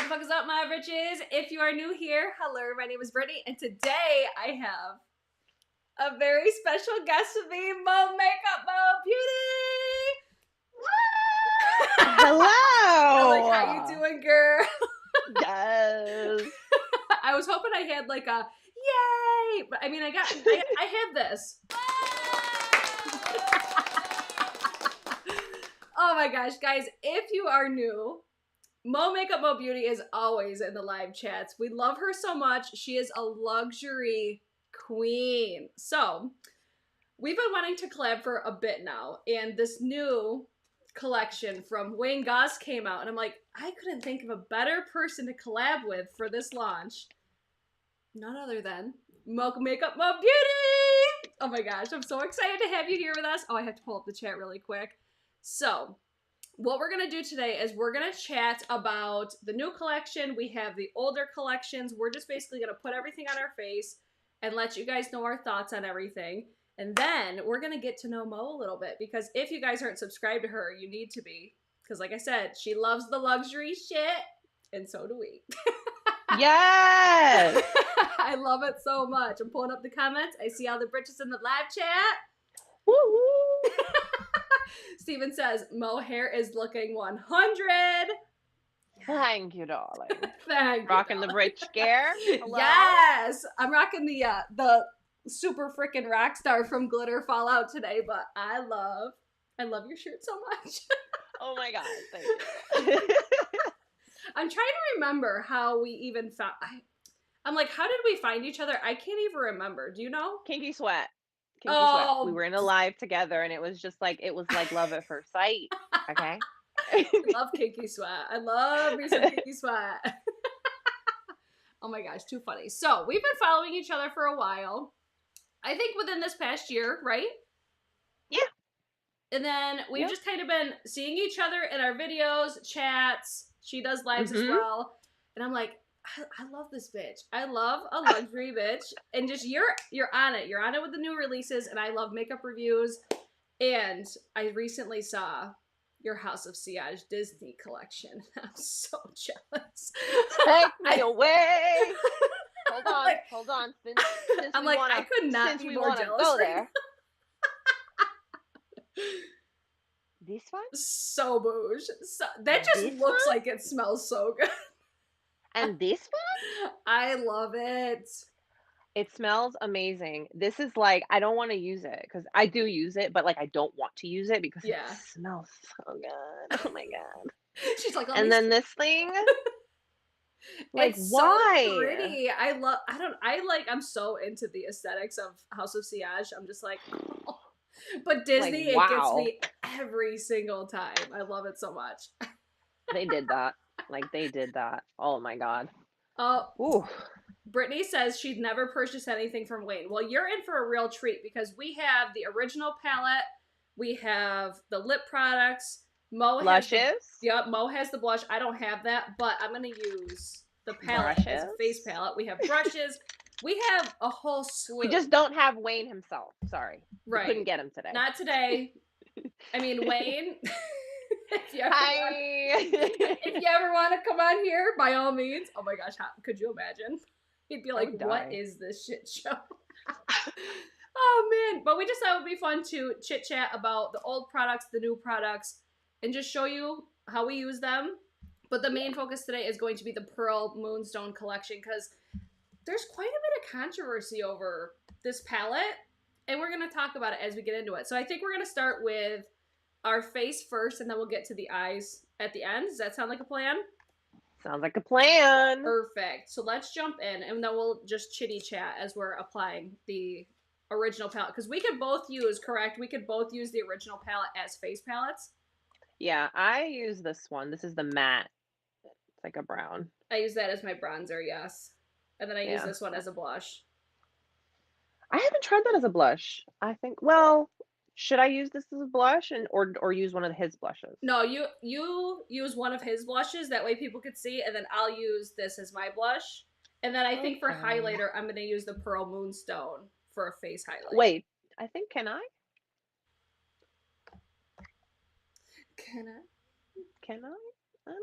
What the fuck is up, my britches? If you are new here, hello, my name is Brittany, and today I have a very special guest with me, Mo Makeup, Mo Beauty! Hello! How you doing, girl? Yes. I was hoping I had like a yay, but I mean, I have this. Oh my gosh, guys, if you are new, Mo Makeup, Mo Beauty is always in the live chats. We love her so much. She is a luxury queen. So, we've been wanting to collab for a bit now, and this new collection from Wayne Goss came out, and I'm like, I couldn't think of a better person to collab with for this launch. None other than Mo Makeup, Mo Beauty! Oh my gosh, I'm so excited to have you here with us. Oh, I have to pull up the chat really quick. So, what we're going to do today is we're going to chat about the new collection. We have the older collections. We're just basically going to put everything on our face and let you guys know our thoughts on everything. And then we're going to get to know Mo a little bit, because if you guys aren't subscribed to her, you need to be. Because like I said, she loves the luxury shit, and so do we. Yes! I love it so much. I'm pulling up the comments. I see all the britches in the live chat. Woo-hoo. Steven says, Mo hair is looking 100. Thank you, darling. Thank you, Rocking the darling. bridge scare. Hello? Yes! I'm rocking the super freaking rock star from Glitter Fallout today, but I love your shirt so much. Oh my god, thank you. I'm trying to remember how we even found... I'm like, how did we find each other? I can't even remember. Do you know? Kinky Sweat. Oh. Sweat. We were in a live together, and it was like love at first sight. Okay? I love Kinky Sweat. I love me some Kinky Sweat. Oh my gosh, too funny. So, we've been following each other for a while. I think within this past year, right? Yeah. And then we've just kind of been seeing each other in our videos, chats. She does lives as well. And I'm like, I love this bitch. I love a luxury bitch. And just you're on it. You're on it with the new releases, and I love makeup reviews. And I recently saw your House of Siage Disney collection. I'm so jealous. Take me away. Hold on. Since I'm like, I could not be more jealous. Go there. This one? So bouge. So, that just this looks one? like it smells so good. And this one? I love it. It smells amazing. This is like, I don't want to use it because I do use it, but like I don't want to use it because it smells so good. Oh my god. She's like, and then this thing. Like, it's why? So pretty. I'm so into the aesthetics of House of Siage. I'm just like, oh. But Disney, like, wow. It gets me every single time. I love it so much. They did that. They did that. Oh my god. Ooh. Brittany says she'd never purchased anything from Wayne. Well, you're in for a real treat because we have the original palette. We have the lip products. Mo blushes. Mo has the blush. I don't have that, but I'm going to use the palette as a face palette. We have brushes. We have a whole slew. We just don't have Wayne himself. Sorry. Right. We couldn't get him today. Not today. I mean, Wayne, if you ever want to come on here, by all means. Oh my gosh, could you imagine? He'd be like, what is this shit show? Oh man. But we just thought it would be fun to chit chat about the old products, the new products, and just show you how we use them. But the main focus today is going to be the Pearl Moonstone collection, because there's quite a bit of controversy over this palette, and we're going to talk about it as we get into it. So I think we're going to start with our face first, and then we'll get to the eyes at the end. Does that sound like a plan? Sounds like a plan. Perfect. So let's jump in, and then we'll just chitty chat as we're applying the original palette, because we could both use the original palette as face palettes. Yeah, I use this one. This is the matte. It's like a brown. I use that as my bronzer, yes. And then I use this one as a blush. I haven't tried that as a blush. I think, well, should I use this as a blush or use one of his blushes? No, you use one of his blushes. That way people could see, and then I'll use this as my blush. And then I think for highlighter, I'm going to use the Pearl Moonstone for a face highlight. Wait, I think, can I? Can I? Can I? I don't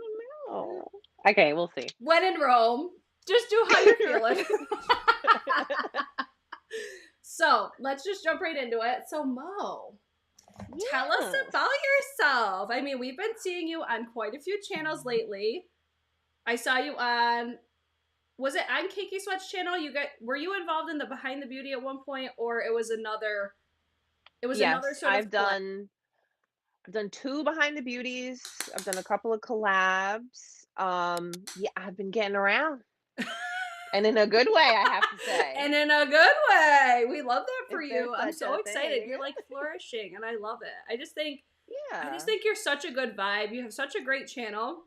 know. Okay, we'll see. When in Rome, just do how you're feeling. So let's just jump right into it. So Mo, tell us about yourself. I mean, we've been seeing you on quite a few channels lately. I saw you on, was it on Kiki Sweat's channel? Were you involved in the Behind the Beauty at one point, or it was another? It was Yes, another sort of. I've done 2 Behind the Beauties. I've done a couple of collabs. Yeah, I've been getting around. And in a good way, I have to say. And in a good way. We love that for If you. I'm there's so such a excited. thing. You're like flourishing, and I love it. I just think Yeah. you're such a good vibe. You have such a great channel,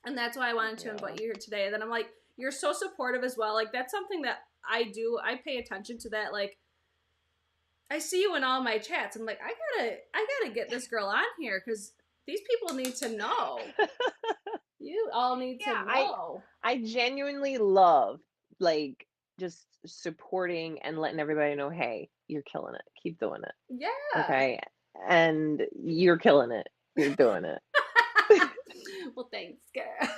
and that's why I wanted to invite you here today. And then I'm like, you're so supportive as well. Like, that's something that I do. I pay attention to that. Like, I see you in all my chats. I'm like, I gotta get this girl on here because these people need to know. You all need to know. I genuinely love, like, just supporting and letting everybody know, hey, you're killing it. Keep doing it. Yeah. Okay. And you're killing it. You're doing it. Well, thanks, girl.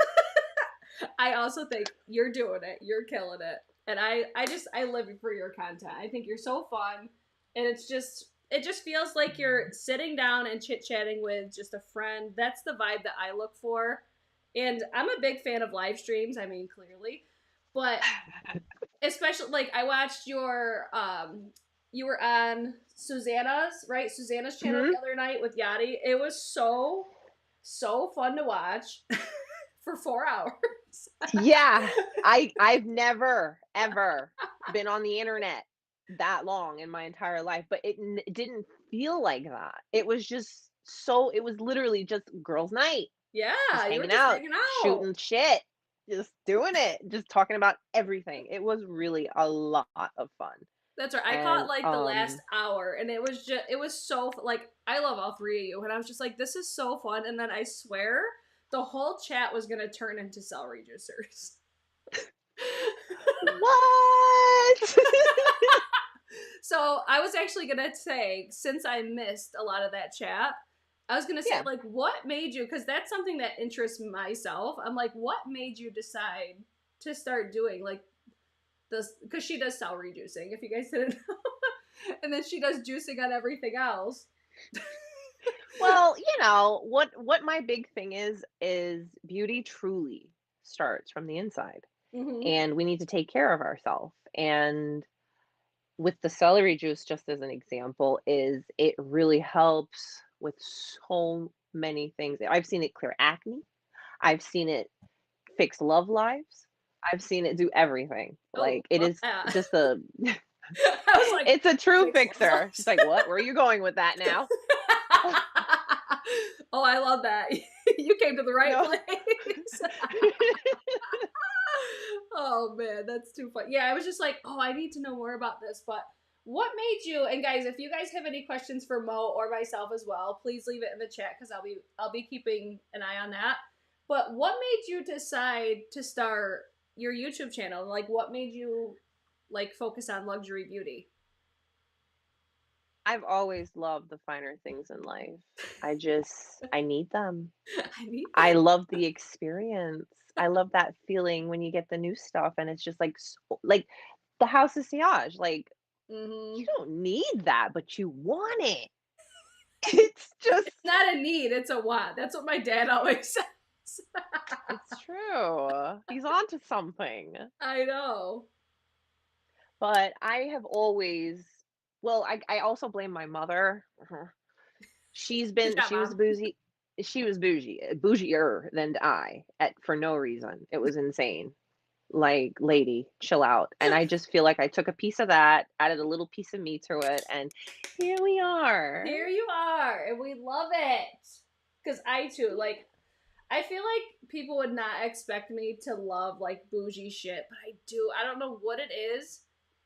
I also think you're doing it. You're killing it. And I live for your content. I think you're so fun. And it just feels like you're sitting down and chit-chatting with just a friend. That's the vibe that I look for. And I'm a big fan of live streams, I mean, clearly. But especially, like, I watched your, you were on Susanna's channel the other night with Yachty. It was so fun to watch for 4 hours. Yeah. I've never, ever been on the internet that long in my entire life, but it didn't feel like that. It was just it was literally just girls' night. Yeah, just you were hanging just out, hanging out. shooting shit, just doing it, just talking about everything. It was really a lot of fun. That's right. I caught like the last hour, and it was so, like, I love all three of you, and I was just like, this is so fun. And then I swear the whole chat was gonna turn into celery juicers. What? So I was actually gonna say, since I missed a lot of that chat, I was gonna say, like, what made you, because that's something that interests myself. I'm like, what made you decide to start doing, like, this? Because she does celery juicing, if you guys didn't know. And then she does juicing on everything else. Well, you know, what my big thing is beauty truly starts from the inside. Mm-hmm. And we need to take care of ourselves. And with the celery juice, just as an example, is it really helps with so many things. I've seen it clear acne. I've seen it fix love lives. I've seen it do everything. Like, it is just a I was like, it's a true fixer. She's like, what? Where are you going with that now? Oh, I love that. You came to the right place. Oh man, that's too fun. Yeah, I was just like, oh, I need to know more about this. But what made you? And guys, if you guys have any questions for Mo or myself as well, please leave it in the chat because I'll be keeping an eye on that. But what made you decide to start your YouTube channel? Like, what made you, like, focus on luxury beauty? I've always loved the finer things in life. I need them. I love the experience. I love that feeling when you get the new stuff and it's just like the house is sillage. Like, you don't need that, but you want it. It's not a need, it's a want. That's what my dad always says. It's true. He's onto something. I know. But I have always, well, I also blame my mother. She was bougie. She was bougier than I for no reason. It was insane. Like, lady, chill out. And I just feel like I took a piece of that, added a little piece of me to it, and here we are. Here you are, and we love it. Because I too, like, I feel like people would not expect me to love, like, bougie shit, but I do. I don't know what it is,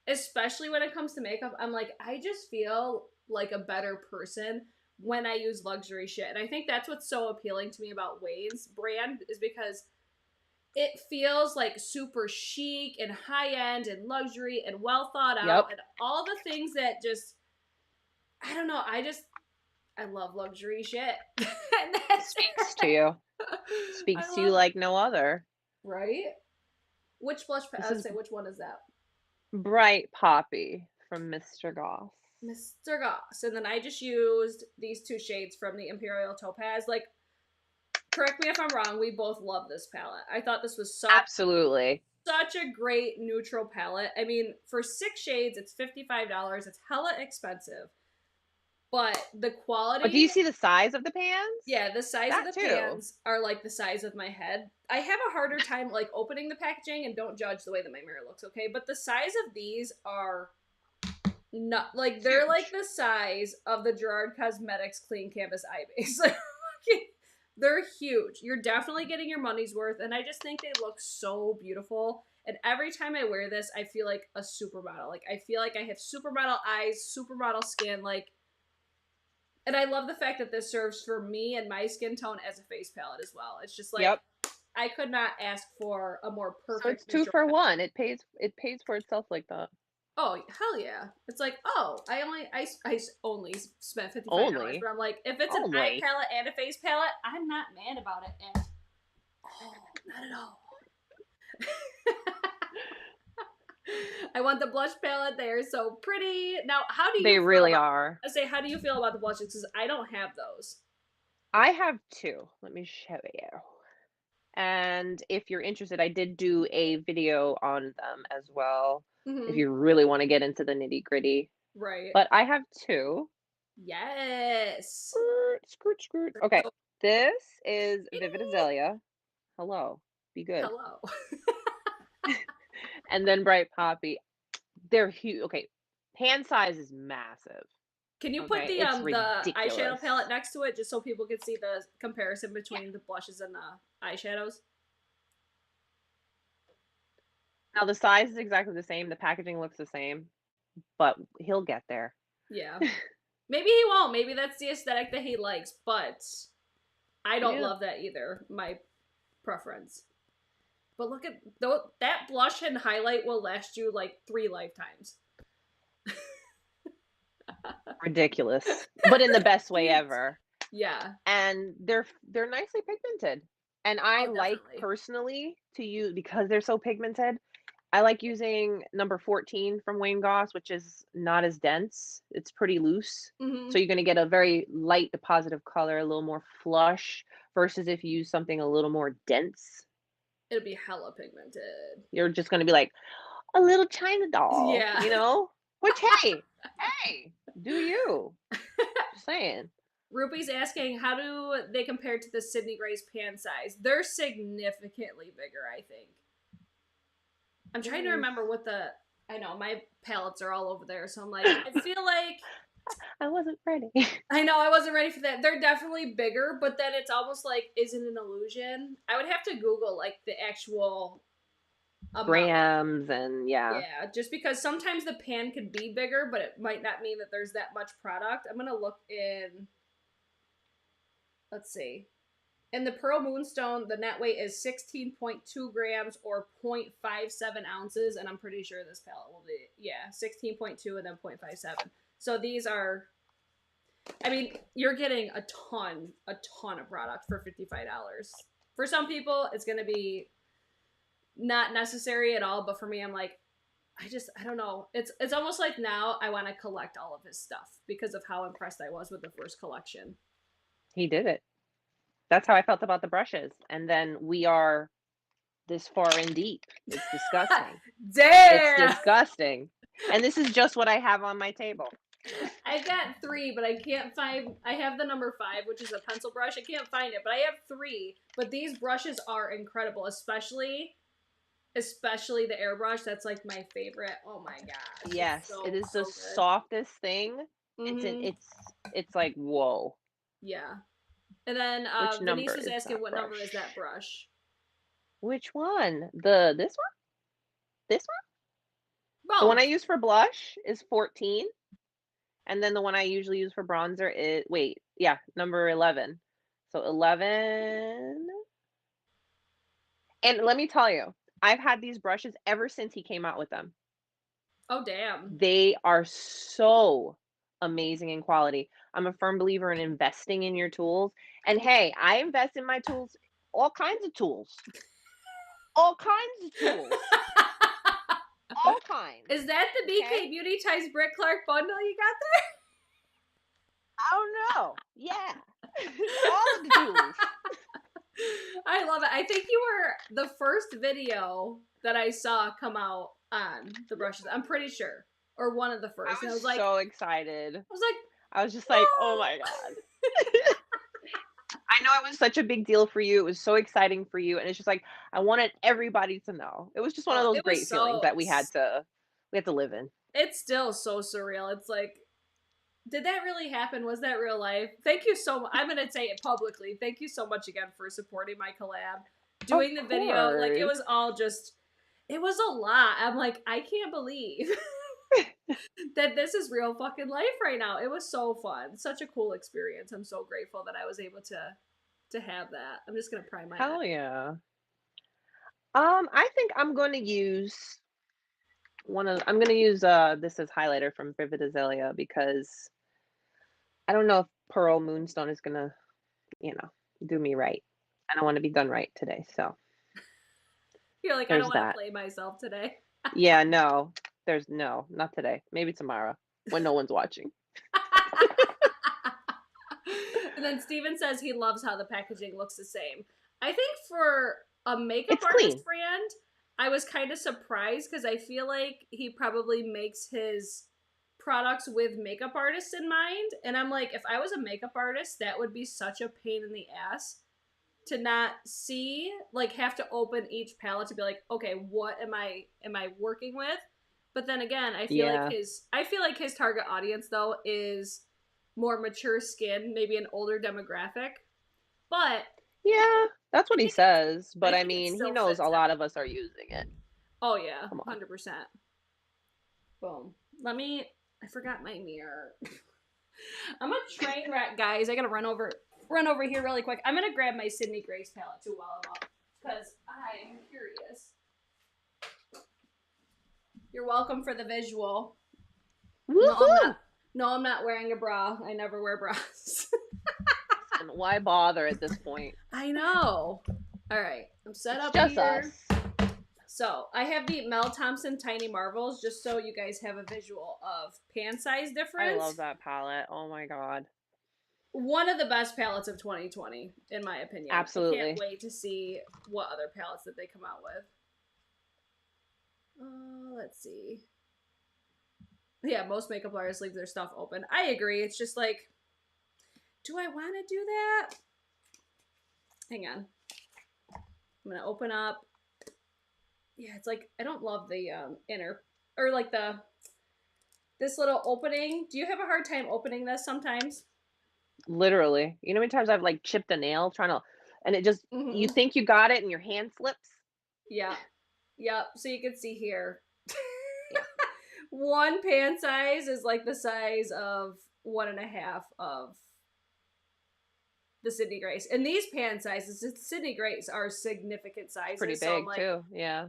especially when it comes to makeup. I'm like, I just feel like a better person when I use luxury shit. And I think that's what's so appealing to me about Wayne's brand, is because it feels like super chic and high-end and luxury and well thought out and all the things that just, I don't know, I love luxury shit. And that speaks to you. Speaks to you like no other. Right? Which blush This I'd is say which one is that? Bright Poppy from Mr. Goss. Mr. Goss. And then I just used these two shades from the Imperial Topaz. Like, correct me if I'm wrong, we both love this palette. I thought this was Absolutely. such a great neutral palette. I mean, for 6 shades, it's $55. It's hella expensive. But the quality. But do you see the size of the pans? Yeah, the size That of the too. pans are like the size of my head. I have a harder time like opening the packaging, and don't judge the way that my mirror looks, okay? But the size of these are not like they're Huge. like the size of the Gerard Cosmetics Clean Canvas Eye Base. They're huge. You're definitely getting your money's worth, and I just think they look so beautiful. And every time I wear this, I feel like a supermodel. Like, I feel like I have supermodel eyes, supermodel skin, like. And I love the fact that this serves for me and my skin tone as a face palette as well. It's just like, Yep. I could not ask for a more perfect. So it's 2 for 1. It pays for itself like that. Oh, hell yeah. It's like, oh, I only spent $55. Only? But I'm like, if it's an eye palette and a face palette, I'm not mad about it at all. Not at all. I want the blush palette. They are so pretty. Now, how do you They really are. I say, how do you feel about the blushes? Because I don't have those. I have 2. Let me show you. And if you're interested, I did do a video on them as well. If you really want to get into the nitty-gritty. Right. But I have 2. Yes. Skirt. Okay. This is Vivid Azalea. Hello. Be good. Hello. And then Bright Poppy. They're huge. Okay. Pan size is massive. Can you put the eyeshadow palette next to it just so people can see the comparison between the blushes and the eyeshadows? Now the size is exactly the same. The packaging looks the same, but he'll get there. Yeah. Maybe he won't. Maybe that's the aesthetic that he likes, but I don't love that either. My preference. But look at that blush and highlight will last you like 3 lifetimes. Ridiculous, but in the best way ever. Yeah. And they're nicely pigmented. And I like personally to use, because they're so pigmented, I like using number 14 from Wayne Goss, which is not as dense. It's pretty loose. So you're going to get a very light deposit of color, a little more flush, versus if you use something a little more dense. It'll be hella pigmented. You're just going to be like a little China doll, yeah. You know? Which, hey, do you? Just saying. Ruby's asking, how do they compare to the Sydney Grace pan size? They're significantly bigger, I think. I'm trying to remember what I know, my palettes are all over there, so I'm like, I feel like... I wasn't ready. I know, I wasn't ready for that. They're definitely bigger, but then it's almost like, is it an illusion? I would have to Google, like, the actual... grams and Yeah, just because sometimes the pan could be bigger, but it might not mean that there's that much product. I'm going to look in... Let's see. In the Pearl Moonstone, the net weight is 16.2 grams or 0.57 ounces, and I'm pretty sure this palette will be, 16.2 and then 0.57. So these are, I mean, you're getting a ton of product for $55. For some people, it's going to be not necessary at all, but for me, I'm like, I don't know. It's almost like now I want to collect all of his stuff because of how impressed I was with the first collection. He did it. That's how I felt about the brushes. And then we are this far in deep. It's disgusting. Damn! It's disgusting. And this is just what I have on my table. I got 3, but I can't find... I have the number 5, which is a pencil brush. I can't find it, but I have 3. But these brushes are incredible, especially the airbrush. That's like my favorite. Oh my god. Yes, it is the softest thing. It's like, whoa. Yeah. And then Denise was asking what number is that brush? Which one? This one? This one? Both. The one I use for blush is 14. And then the one I usually use for bronzer is, number 11. So 11. And let me tell you, I've had these brushes ever since he came out with them. Oh, damn. They are so amazing in quality. I'm a firm believer in investing in your tools. And hey, I invest in my tools, all kinds of tools. All kinds of tools. All kinds. Is that the Okay? BK Beauty ties Brit Clark bundle you got there? I don't know. Yeah. All of the tools. I love it. I think you were the first video that I saw come out on the brushes. I'm pretty sure. Or one of the first. I And was I was like, so excited. I I was just like, oh my no. God. I know it was such a big deal for you. It was so exciting for you. And it's just like, I wanted everybody to know. It was just one of Oh, those it was great feelings so that we had to live in. it's still so surreal. It's like, did that really happen? Was that real life? Thank you so much. I'm gonna say it publicly. Thank you so much again for supporting my collab. Of Doing the video. Like it course. was all just it was a lot. I'm like, I can't believe that this is real fucking life right now. It was so fun. Such a cool experience. I'm so grateful that I was able to have that. I'm just gonna pry my eye. Hell yeah. I think I'm gonna use this as highlighter from Vivid Azalea because I don't know if Pearl Moonstone is gonna, you know, do me right. I don't want to be done right today. So You're like, I don't there's want to that. play myself today. Yeah, no. Not today. Maybe tomorrow when no one's watching. And then Steven says he loves how the packaging looks the same. I think for a makeup It's artist clean. brand, I was kind of surprised because I feel like he probably makes his products with makeup artists in mind. And I'm like, if I was a makeup artist, that would be such a pain in the ass to not see, like have to open each palette to be like, okay, what am I working with? But then again, Yeah. I feel like his target audience though is more mature skin, maybe an older demographic. But Yeah, that's I what he think it says, I but I think it mean, he still knows a fits lot him. of us are using it. Oh yeah, Come on. 100%. Boom. I forgot my mirror. I'm a train wreck, guys. I gotta run over here really quick. I'm gonna grab my Sydney Grace palette too while I'm up because I am curious. You're welcome for the visual. No, I'm Woohoo! not. No, I'm not wearing a bra. I never wear bras. And why bother at this point? I know. All right, I'm set It's up just here. us. So I have the Mel Thompson Tiny Marvels, just so you guys have a visual of pan size I difference. love that palette. Oh my God. One of the best palettes of 2020, in my opinion. I can't Absolutely. wait to see what other palettes that they come out with. Let's see. Yeah, most makeup artists leave their stuff open. I agree. It's just like, do I want to do that? Hang on. I'm gonna open up. Yeah, it's like I don't love the inner or like this little opening. Do you have a hard time opening this sometimes? Literally. You know how many times I've like chipped a nail trying to, and it just, you Mm-hmm. think you got it and your hand slips? Yeah. Yep. So you can see here. Yeah. One pan size is like the size of 1.5 of the Sydney Grace. And these pan sizes, the Sydney Grace, are significant It's pretty sizes. So I'm big like, too. Yeah.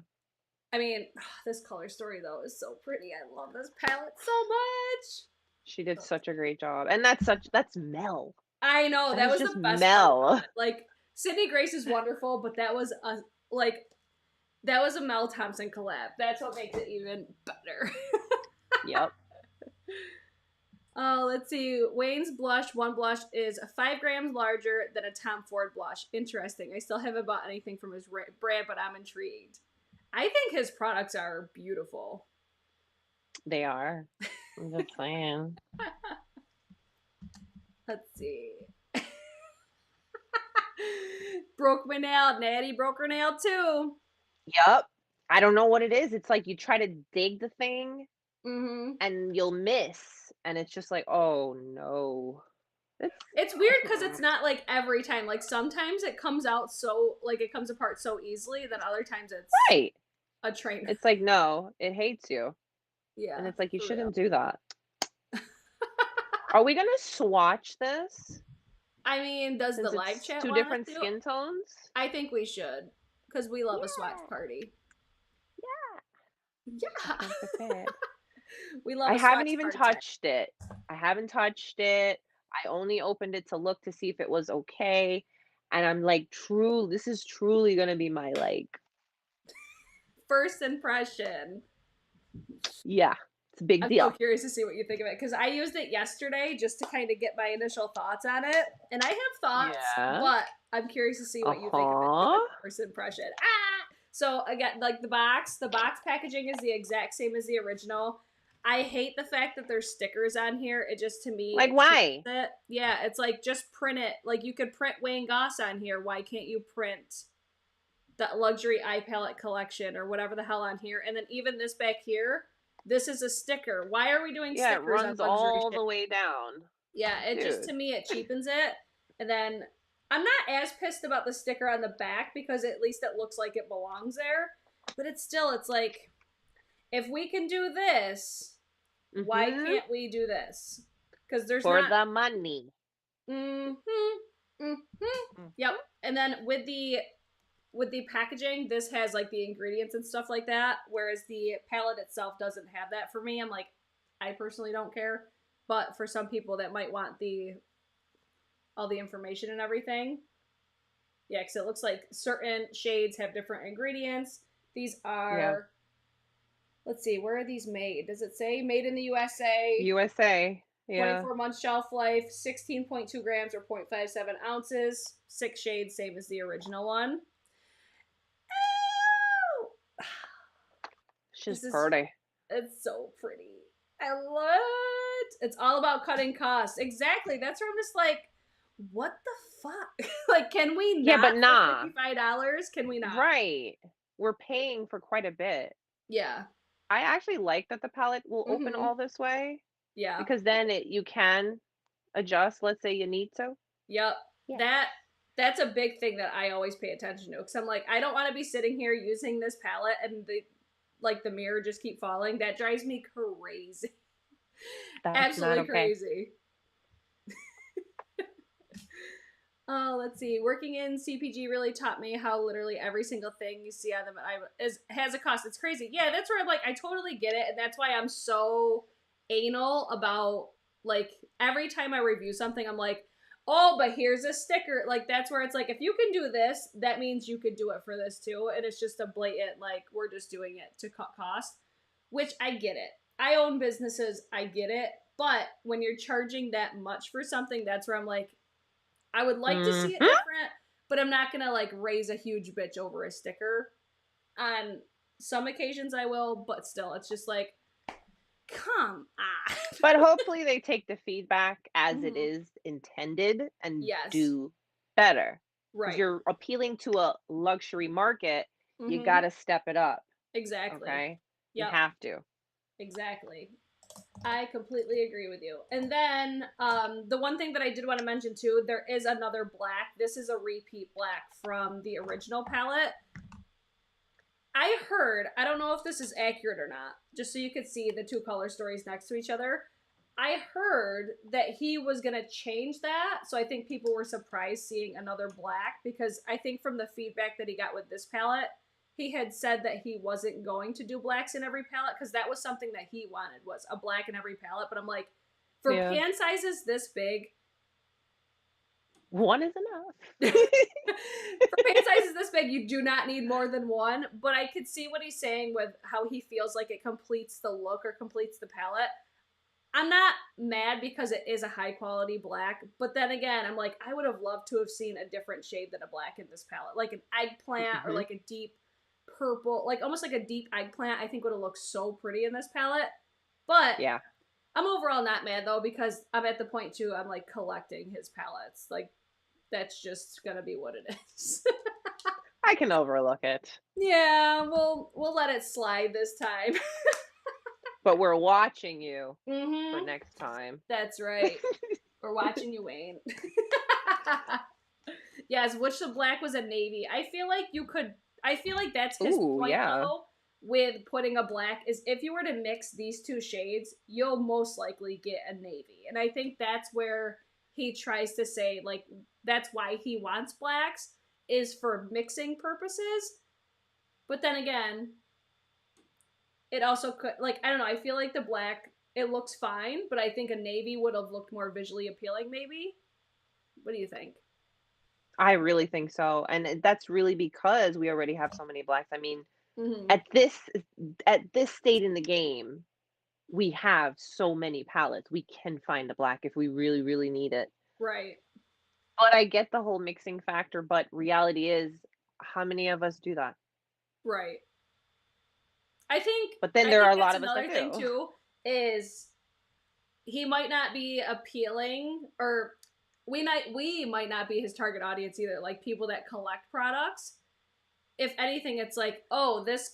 I mean, this color story though is so pretty. I love this palette so much. She did such a great job. And that's Mel. I know That that is was just the best part Mel. about it. Like Sydney Grace is wonderful, but like that was a Mel Thompson collab. That's what makes it even better. Yep. Let's see. Wayne's blush, one blush, is 5 grams larger than a Tom Ford blush. Interesting. I still haven't bought anything from his brand, but I'm intrigued. I think his products are beautiful. They are. I'm just saying. Let's see. Broke my nail. Natty broke her nail too. Yep. I don't know what it is. It's like you try to dig the thing Mm-hmm. and you'll miss. And it's just like, oh no. It's weird because it's not like every time. Like sometimes it comes out so like it comes apart so easily, then other times it's Right. a train. It's like, no, it hates you. Yeah, And it's like, you for real. shouldn't do that. Are we going to swatch this I mean, does the since live it's chat two want us different to? skin tones? I think we should because we love a swatch Yeah. party. Yeah. Yeah, I'm prepared. we love I a haven't swatch even party. touched it. I haven't touched it. I only opened it to look to see if it was okay. And I'm like, this is truly going to be my like first impression. Yeah, it's a big I'm so deal. curious to see what you think of it because I used it yesterday just to kind of get my initial thoughts on it. And I have thoughts, Yeah. but I'm curious to see what you think of it Uh-huh. given first impression. Ah! So again, like the box packaging is the exact same as the original. I hate the fact that there's stickers on here. It just, to me, Like, it why? cheapens it. Yeah, it's like, just print it. Like, you could print Wayne Goss on here. Why can't you print the luxury eye palette collection or whatever the hell on here? And then even this back here, this is a sticker. Why are we doing Yeah, it stickers on runs luxury all shit? the way down. Yeah, it just, Dude. to me, it cheapens it. And then I'm not as pissed about the sticker on the back because at least it looks like it belongs there. But it's still, it's like, if we can do this, why Mm-hmm. can't we do this? Because there's For not. the money. Mm-hmm. Mm-hmm. Yep. And then with the packaging, this has like the ingredients and stuff like that, whereas the palette itself doesn't have that for me. I'm like, I personally don't care, but for some people that might want all the information and everything. Yeah, because it looks like certain shades have different ingredients. These are, let's see, where are these made? Does it say made in the USA? USA. Yeah. 24-month shelf life, 16.2 grams or 0.57 ounces, 6 shades, same as the original one. Oh! She's pretty. It's so pretty. I love it. It's all about cutting costs. Exactly. That's where I'm just like, what the fuck? Like, can we not? Yeah, but nah. $55? Can we not? Right. We're paying for quite a bit. Yeah. I actually like that the palette will open all this way. Yeah. Because then you can adjust, let's say you need to. Yep. Yeah. That's a big thing that I always pay attention to. Because I'm like, I don't want to be sitting here using this palette and the mirror just keep falling. That drives me crazy. That's Absolutely not okay. crazy. Oh, let's see. Working in CPG really taught me how literally every single thing you see on them has a cost. It's crazy. Yeah, that's where I'm like, I totally get it. And that's why I'm so anal about, like, every time I review something, I'm like, oh, but here's a sticker. Like, that's where it's like, if you can do this, that means you could do it for this too. And it's just a blatant, like, we're just doing it to cut cost, which I get it. I own businesses. I get it. But when you're charging that much for something, that's where I'm like, I would like to see it different, but I'm not going to, like, raise a huge bitch over a sticker. On some occasions I will, but still, it's just like, come on. But hopefully they take the feedback as it is intended and do better. Right. Because you're appealing to a luxury market, you got to step it up. Exactly. Okay? Yep. You have to. Exactly. I completely agree with you. And then the one thing that I did want to mention too, there is another black. This is a repeat black from the original palette. I heard, I don't know if this is accurate or not, just so you could see the two color stories next to each other. I heard that he was going to change that. So I think people were surprised seeing another black because I think from the feedback that he got with this palette, he had said that he wasn't going to do blacks in every palette because that was something that he wanted, was a black in every palette. But I'm like, for pan sizes this big, one is enough. For pan sizes this big, you do not need more than one. But I could see what he's saying with how he feels like it completes the look or completes the palette. I'm not mad because it is a high quality black, but then again, I'm like, I would have loved to have seen a different shade than a black in this palette, like an eggplant or like a deep purple, like almost like a deep eggplant. I think would have looked so pretty in this palette. But yeah, I'm overall not mad though because I'm at the point too. I'm like collecting his palettes. Like that's just gonna be what it is. I can overlook it. Yeah, we'll let it slide this time. But we're watching you for next time. That's right. We're watching you, Wayne. Yes, which the black was a navy. I feel like that's his point though with putting a black is if you were to mix these two shades, you'll most likely get a navy. And I think that's where he tries to say, like, that's why he wants blacks is for mixing purposes. But then again, it also could, like, I don't know, I feel like the black, it looks fine, but I think a navy would have looked more visually appealing, maybe. What do you think? I really think so. And that's really because we already have so many blacks. I mean, Mm-hmm. At this state in the game, we have so many palettes. We can find a black if we really, really need it. Right. But I get the whole mixing factor, but reality is, how many of us do that? Right. I think But then there are a lot that's of us another that thing do. too, is he might not be appealing, or we might not be his target audience either, like people that collect products. If anything, it's like, oh, this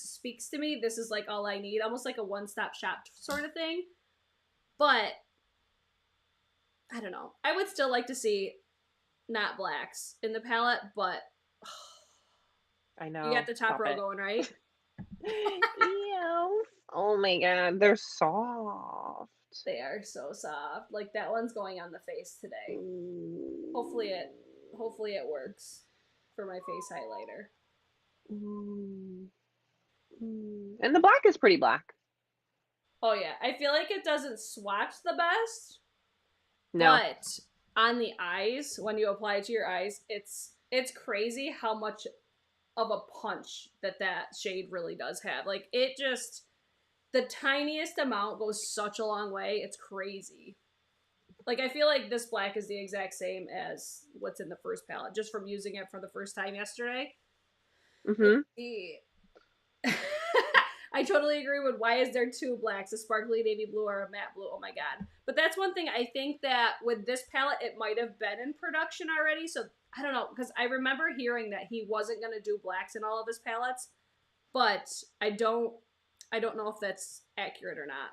speaks to me, this is like all I need, almost like a one-stop shop sort of thing. But I don't know, I would still like to see not blacks in the palette, but I you got know. the top Stop row it. going, right? Yes. Oh my god, they're soft. They are so soft. Like that one's going on the face today. Ooh. Hopefully it works for my face highlighter. Ooh. And the black is pretty black. Oh yeah, I feel like it doesn't swatch the best, No. but on the eyes, when you apply it to your eyes, it's crazy how much of a punch that shade really does have. Like it just, the tiniest amount goes such a long way. It's crazy. Like I feel like this black is the exact same as what's in the first palette, just from using it for the first time yesterday. Mm-hmm. I totally agree with, why is there two blacks, a sparkly navy blue or a matte blue? Oh my god. But that's one thing I think that with this palette, it might have been in production already. So I don't know, because I remember hearing that he wasn't going to do blacks in all of his palettes, but I don't know if that's accurate or not.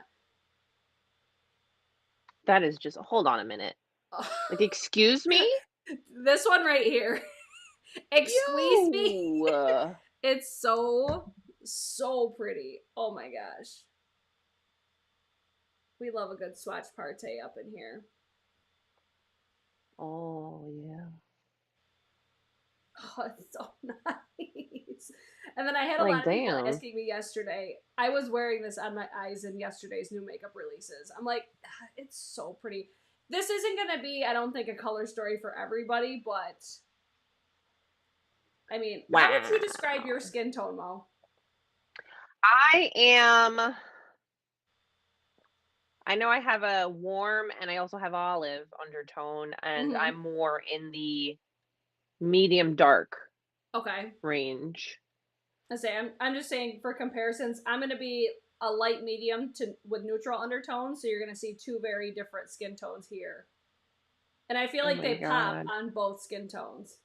That is just, hold on a minute. Like, excuse me? This one right here. Excuse me. Yo. It's so pretty. Oh my gosh. We love a good swatch party up in here. Oh yeah. Oh, it's so nice. And then I had a Like, lot of people damn. asking me yesterday. I was wearing this on my eyes in yesterday's new makeup releases. I'm like, it's so pretty. This isn't going to be, I don't think, a color story for everybody, but I mean, Wow. how would you describe your skin tone, Mo? I know I have a warm and I also have olive undertone, and Mm-hmm. I'm more in the medium dark Okay. range. I say I'm just saying, for comparisons, I'm gonna be a light medium with neutral undertones, so you're gonna see two very different skin tones here. And I feel Oh like my they pop god. on both skin tones.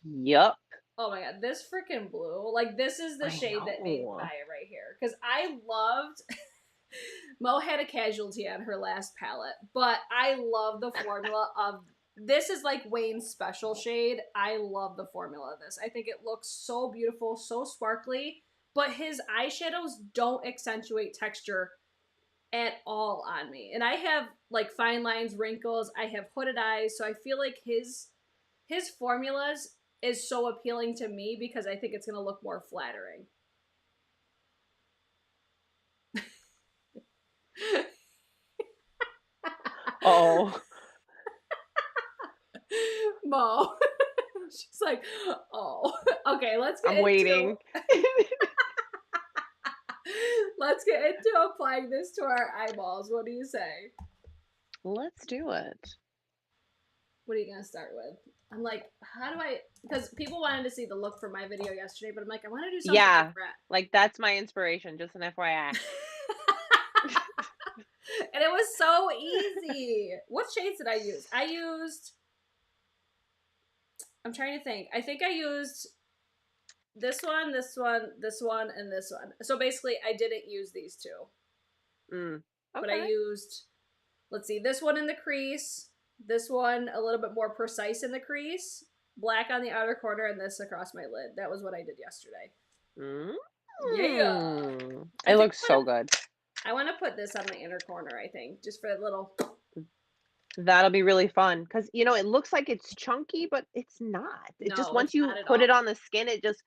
Yup. Oh my god, this freaking blue. Like, this is the I shade that made me know. buy it right here. Because I loved. Mo had a casualty on her last palette, but I love the formula of. This is like Wayne's special shade. I love the formula of this. I think it looks so beautiful, so sparkly, but his eyeshadows don't accentuate texture at all on me. And I have like fine lines, wrinkles, I have hooded eyes, so I feel like his formulas is so appealing to me because I think it's going to look more flattering. Oh. Mo. She's like, oh. Okay, let's get I'm waiting. Let's get into applying this to our eyeballs. What do you say? Let's do it. What are you going to start with? I'm like, how do I... Because people wanted to see the look from my video yesterday, but I'm like, I want to do something different. Like, that's my inspiration, just an FYI. And it was so easy. What shades did I use? I'm trying to think. I think I used this one, this one, this one, and this one. So basically, I didn't use these two. Okay. But I used, let's see, this one in the crease, this one a little bit more precise in the crease, black on the outer corner, and this across my lid. That was what I did yesterday. Yeah. It looks so good. I want to put this on my inner corner, I think, just for a little... That'll be really fun, because, you know, it looks like it's chunky, but it's not. It just, once you put it on the skin, it just,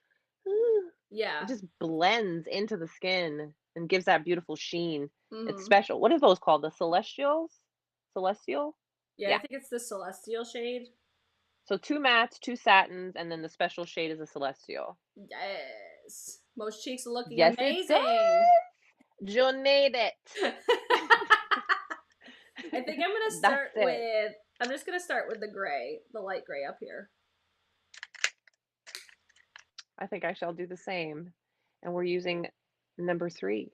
yeah, it just blends into the skin and gives that beautiful sheen. Mm-hmm. It's special. What are those called? The Celestial? Yeah, I think it's the Celestial shade. So 2 mattes, 2 satins, and then the special shade is a celestial. Yes. Most cheeks are looking Yes, it does. amazing. You made it. I think I'm gonna That's start it. with, I'm just gonna start with the gray, the light gray up here. I think I shall do the same. And we're using number 3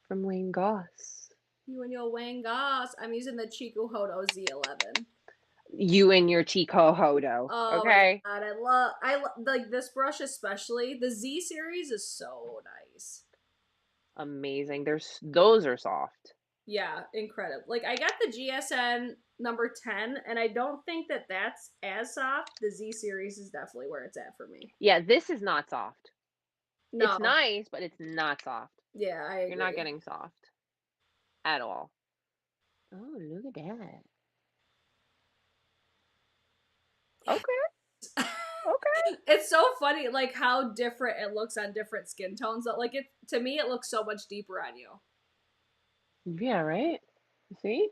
from Wayne Goss. You and your Wayne Goss. I'm using the Chico Hodo Z11. You and your Chico Hodo. Oh Okay. my god, I love like this brush especially. The Z series is so nice. Amazing. Those are soft. Yeah, incredible. Like I got the GSN number 10 and I don't think that that's as soft. The Z series is definitely where it's at for me. Yeah, this is not soft. It's No. nice, but it's not soft. Yeah, I agree. You're not getting soft at all. Oh, look at that. Okay. Okay. It's so funny like how different it looks on different skin tones. Like it to me it looks so much deeper on you. Yeah, right? See?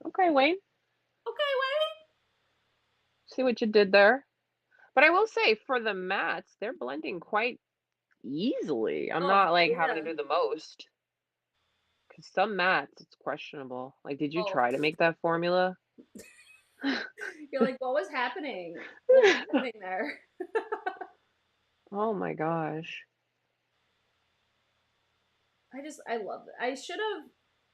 Okay, Wayne. Okay, Wayne. See what you did there? But I will say for the mattes, they're blending quite easily. I'm Oh, not like having to yeah. do the most. Because some mattes, it's questionable. Like, did you Oh. try to make that formula? You're like, what was happening? What was happening there? Oh my gosh. I love it. I should have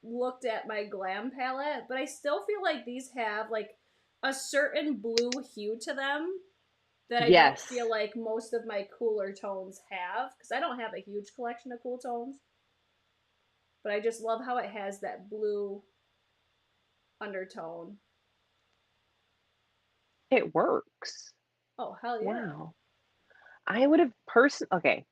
looked at my glam palette, but I still feel like these have like a certain blue hue to them that I don't Yes. feel like most of my cooler tones have because I don't have a huge collection of cool tones. But I just love how it has that blue undertone. It works. Oh, hell yeah. Wow. I would have okay.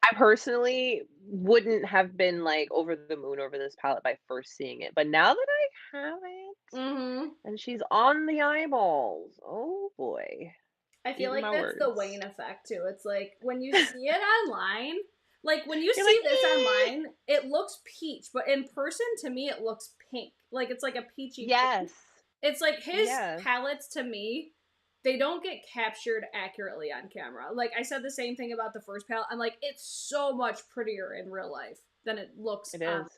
I personally wouldn't have been like over the moon over this palette by first seeing it. But now that I have it Mm-hmm. and she's on the eyeballs, oh boy. I feel Eating like my that's the words. Wayne effect too. It's like when you see it online, like when you You're see like, this "Eh." online, it looks peach, but in person to me it looks pink. Like it's like a peachy pink. Yes. It's like his Yes. palettes to me, they don't get captured accurately on camera. Like I said the same thing about the first palette. I'm like, it's so much prettier in real life than it looks It on. is.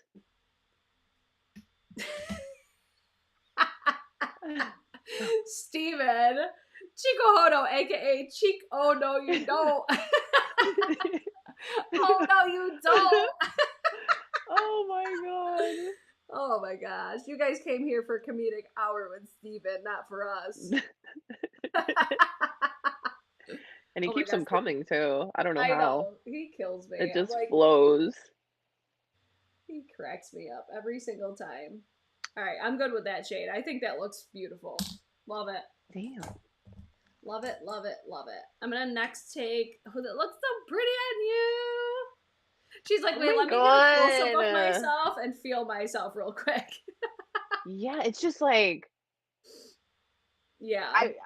Steven, Chico Hodo, aka Cheek. Oh no, you don't. Oh no, you don't. Oh my god. Oh my gosh. You guys came here for comedic hour with Steven, not for us. And he Oh my keeps them gosh. coming too. I don't know I how. know. He kills me. It I'm just like, flows. he cracks me up every single time. All right, I'm good with that shade. I think that looks beautiful. Love it. Damn. Love it, love it, love it. I'm gonna next take, oh, that looks so pretty on you. She's like, Oh wait, my let me get a close up of god. myself and feel myself real quick. Yeah, it's just like Yeah. I okay.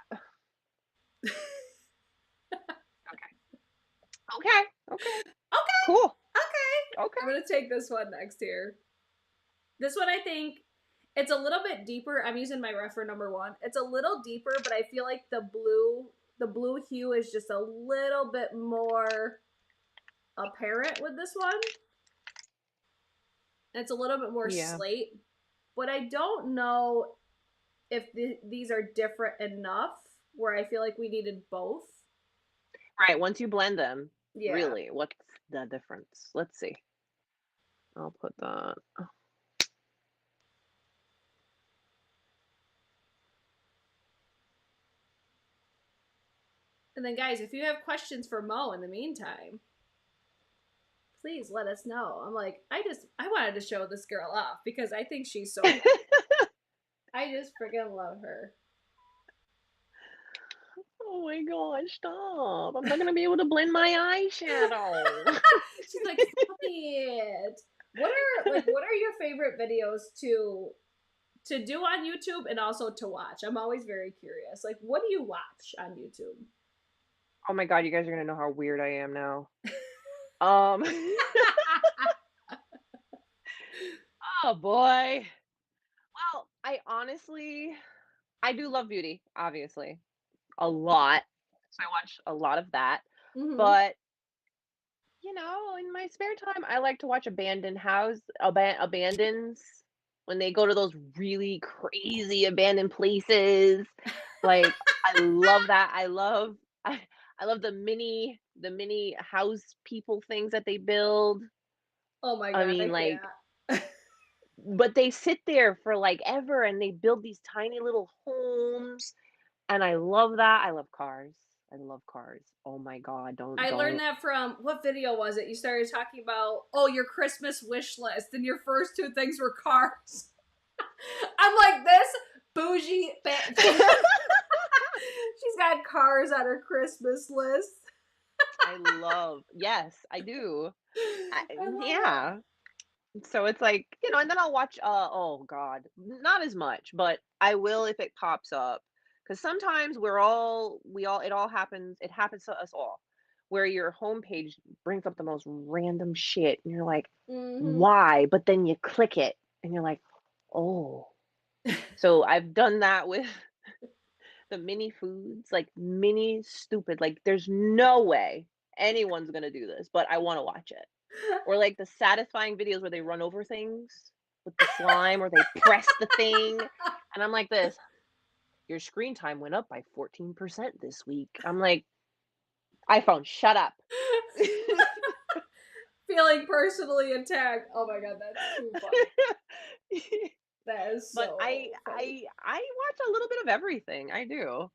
Okay. Okay. Cool. Okay. Okay. I'm gonna take this one next here. This one I think it's a little bit deeper. I'm using my refer number 1. It's a little deeper, but I feel like the blue hue is just a little bit more apparent with this one. It's a little bit more Yeah. slate, but I don't know if these are different enough where I feel like we needed both. Right, once you blend them, Yeah. really, what's the difference? Let's see. I'll put that. And then guys, if you have questions for Mo in the meantime, please let us know. I'm like, I wanted to show this girl off because I think she's so I just freaking love her. Oh my gosh, stop. I'm not gonna be able to blend my eyeshadow. She's like, stop it. What are your favorite videos to do on YouTube and also to watch? I'm always very curious. Like, what do you watch on YouTube? Oh my god, you guys are gonna know how weird I am now. Um Oh boy. Well, I honestly I do love beauty, obviously, a lot. So I watch a lot of that. Mm-hmm. But, in my spare time, I like to watch abandons when they go to those really crazy abandoned places. Like, I love that. I, I love the mini house people things that they build. Oh my I God, I mean, like, can't. but they sit there for like ever and they build these tiny little homes. And I love that. I love cars. I love cars. Oh my God. Don't, I learned don't. that from what video was it? You started talking about, oh, your Christmas wish list, and your first two things were cars. I'm like, this bougie bitch. She's got cars on her Christmas list. Yes, I do. I love it. Yeah. So it's like, and then I'll watch, oh God, not as much, but I will if it pops up. Because sometimes it happens to us all, where your homepage brings up the most random shit and you're like, Mm-hmm. why? But then you click it and you're like, oh. So I've done that with the mini foods, like mini stupid, like there's no way anyone's gonna do this, but I want to watch it. Or like the satisfying videos where they run over things with the slime or they press the thing. And I'm like this, your screen time went up by 14% this week. I'm like, iPhone, shut up. Feeling personally attacked. Oh my God, that's too funny. That is But so I funny. I I watch a little bit of everything. I do.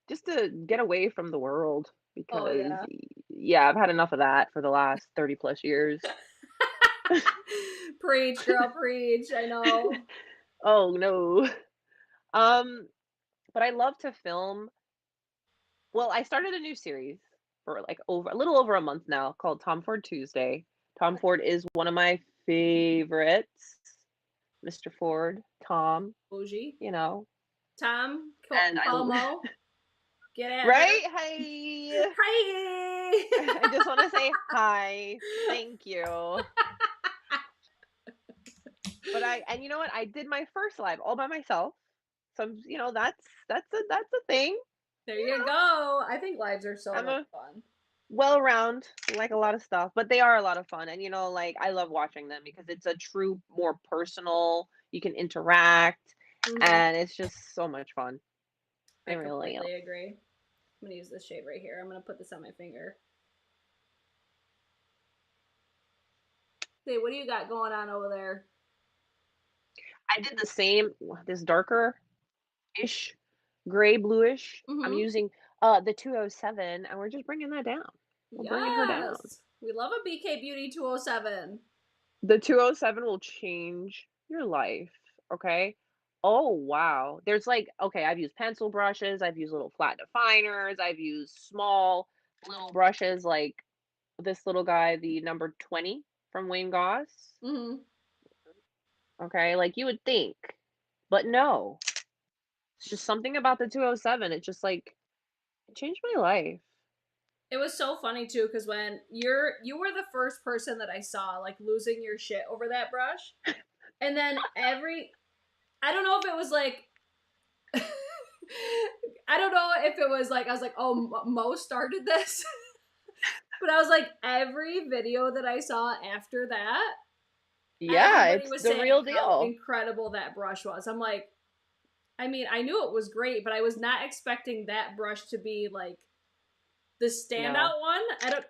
Just to get away from the world Oh because yeah. yeah, I've had enough of that for the last 30 plus years. Preach, girl, preach. I know. Oh no. Um, but I love to film. Well, I started a new series for like a little over a month now called Tom Ford Tuesday. Tom Ford is one of my favorites. Mr. Ford, Tom, Bougie. you know. Tom, And I Como, get at her. right? Hey. Hi. I just want to say hi. Thank you. But and you know what? I did my first live all by myself. So that's a thing. There You you go. I think lives are so I'm much a fun. well around, like a lot of stuff, but they are a lot of fun. And like I love watching them because it's a true, more personal, you can interact, Hmm. and it's just so much fun. It I really is. completely agree. I'm gonna use this shade right here. I'm gonna put this on my finger. Hey, what do you got going on over there? I did the same, this darker ish, gray bluish. I'm Mm-hmm. using the 207, and we're just bringing that down. We're bringing her down. Yes. We love a BK Beauty 207. The 207 will change your life, okay? Oh, wow. There's like, okay, I've used pencil brushes, I've used little flat definers, I've used small little brushes like this little guy, the number 20 from Wayne Goss. Mm-hmm. Okay, like you would think, but no. It's just something about the 207. It just like it changed my life. It was so funny too, because when you were the first person that I saw like losing your shit over that brush, and then I don't know if it was like I don't know if it was like I was like, oh, Mo started this, but I was like, every video that I saw after that, Yeah, everybody it's was the saying real how deal. incredible that brush was. I'm like, I mean, I knew it was great, but I was not expecting that brush to be like the No. standout one.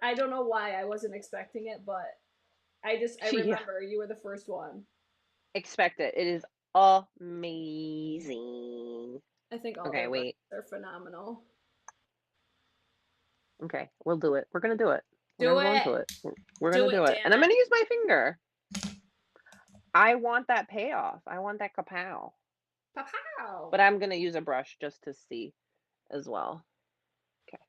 I don't know why I wasn't expecting it, but I Yeah, remember you were the first one. expect it. It is amazing. I think all Okay, their brushes wait. are phenomenal. Okay, we'll do it. We're gonna do it. We're Do gonna go it. into it. We're gonna Do do it, it. damn And I'm it. gonna use my finger. I want that payoff. I want that kapow. Pow. But I'm gonna use a brush just to see as well. Okay.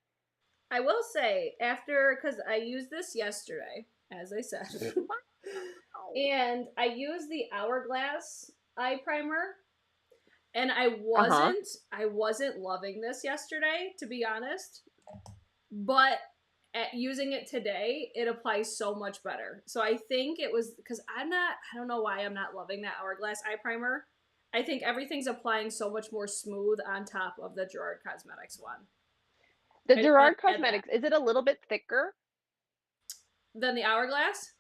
I will say, after, because I used this yesterday, as I said, Wow. and I used the Hourglass eye primer, and Uh-huh. I wasn't loving this yesterday, to be honest. But at using it today, it applies so much better. So I think it was because I don't know why I'm not loving that Hourglass eye primer. I think everything's applying so much more smooth on top of the Gerard Cosmetics one. The I just want Gerard to add that. Cosmetics, is it a little bit thicker? Than the Hourglass?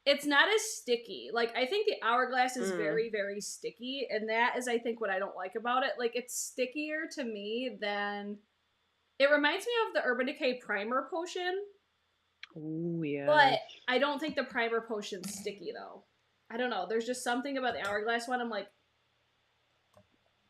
It's not as sticky. Like, I think the Hourglass is very, very sticky, and that is, I think, what I don't like about it. Like, it's stickier to me than... It reminds me of the Urban Decay Primer Potion. Oh, yeah. But I don't think the Primer Potion's sticky, though. I don't know. There's just something about the Hourglass one. I'm like,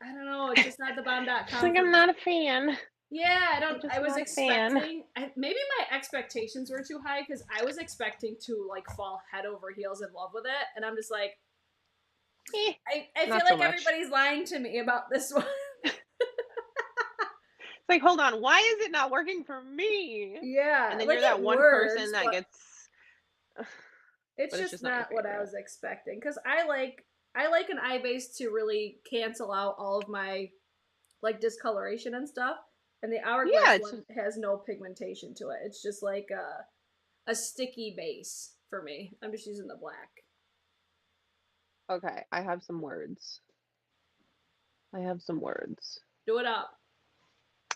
I don't know. It's just not the bomb.com. It's like, I'm not a fan. Yeah, I was expecting, maybe my expectations were too high because I was expecting to like fall head over heels in love with it, and I'm just like, I feel like everybody's lying to me about this one. It's like, hold on, why is it not working for me? Yeah, and then like you're that one person that gets. It's just not what I was expecting because I like an eye base to really cancel out all of my like discoloration and stuff. And the Hourglass one has no pigmentation to it. It's just like a sticky base for me. I'm just using the black. Okay, I have some words. Do it up.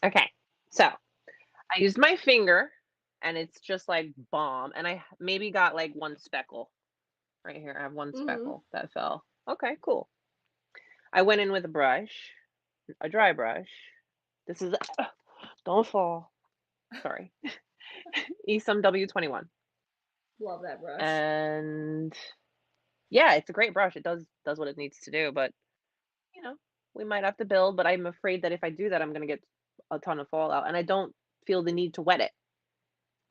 Okay, so I used my finger, and it's just like bomb. And I maybe got like one speckle. Right here, I have one speckle that fell. Okay, cool. I went in with a brush, a dry brush. This is... don't fall. Sorry. Esum W21. Love that brush. And yeah, it's a great brush. It does what it needs to do, but you know, we might have to build, but I'm afraid that if I do that, I'm going to get a ton of fallout, and I don't feel the need to wet it.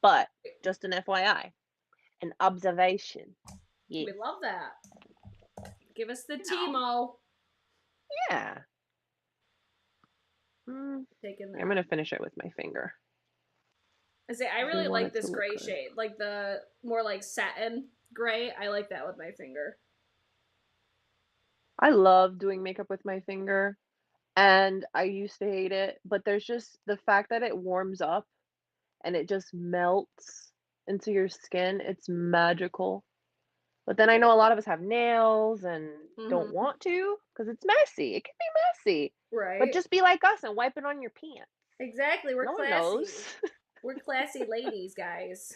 But just an FYI, an observation. Yes. We love that. Give us the Timo. Yeah. Taking that. I'm going to finish it with my finger. I really like this gray shade. Like the more like satin gray. I like that with my finger. I love doing makeup with my finger, and I used to hate it, but there's just the fact that it warms up and it just melts into your skin. It's magical. But then I know a lot of us have nails and don't want to because it's messy. It can be messy. Right. But just be like us and wipe it on your pants. Exactly. We're classy. No one knows. We're classy ladies, guys.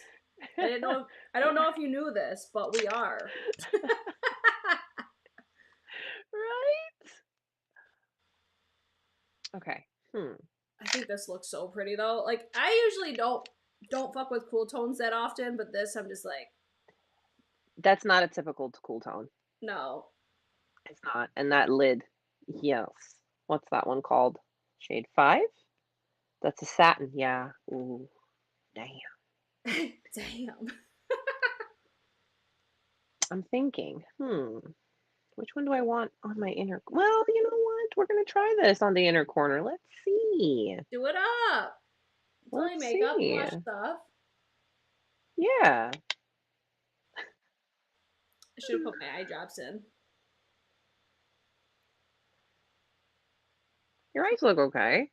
I don't know if you knew this, but we are. Right? Okay. I think this looks so pretty though. Like I usually don't fuck with cool tones that often, but this I'm just like, that's not a typical cool tone. No. It's not. And that lid, yes. What's that one called? Shade 5? That's a satin. Yeah. Ooh. Damn. Damn. I'm thinking, which one do I want on my inner? Well, you know what? We're going to try this on the inner corner. Let's see. Do it up. It's only makeup, wash stuff. Yeah. I should have put my eye drops in. Your eyes look okay.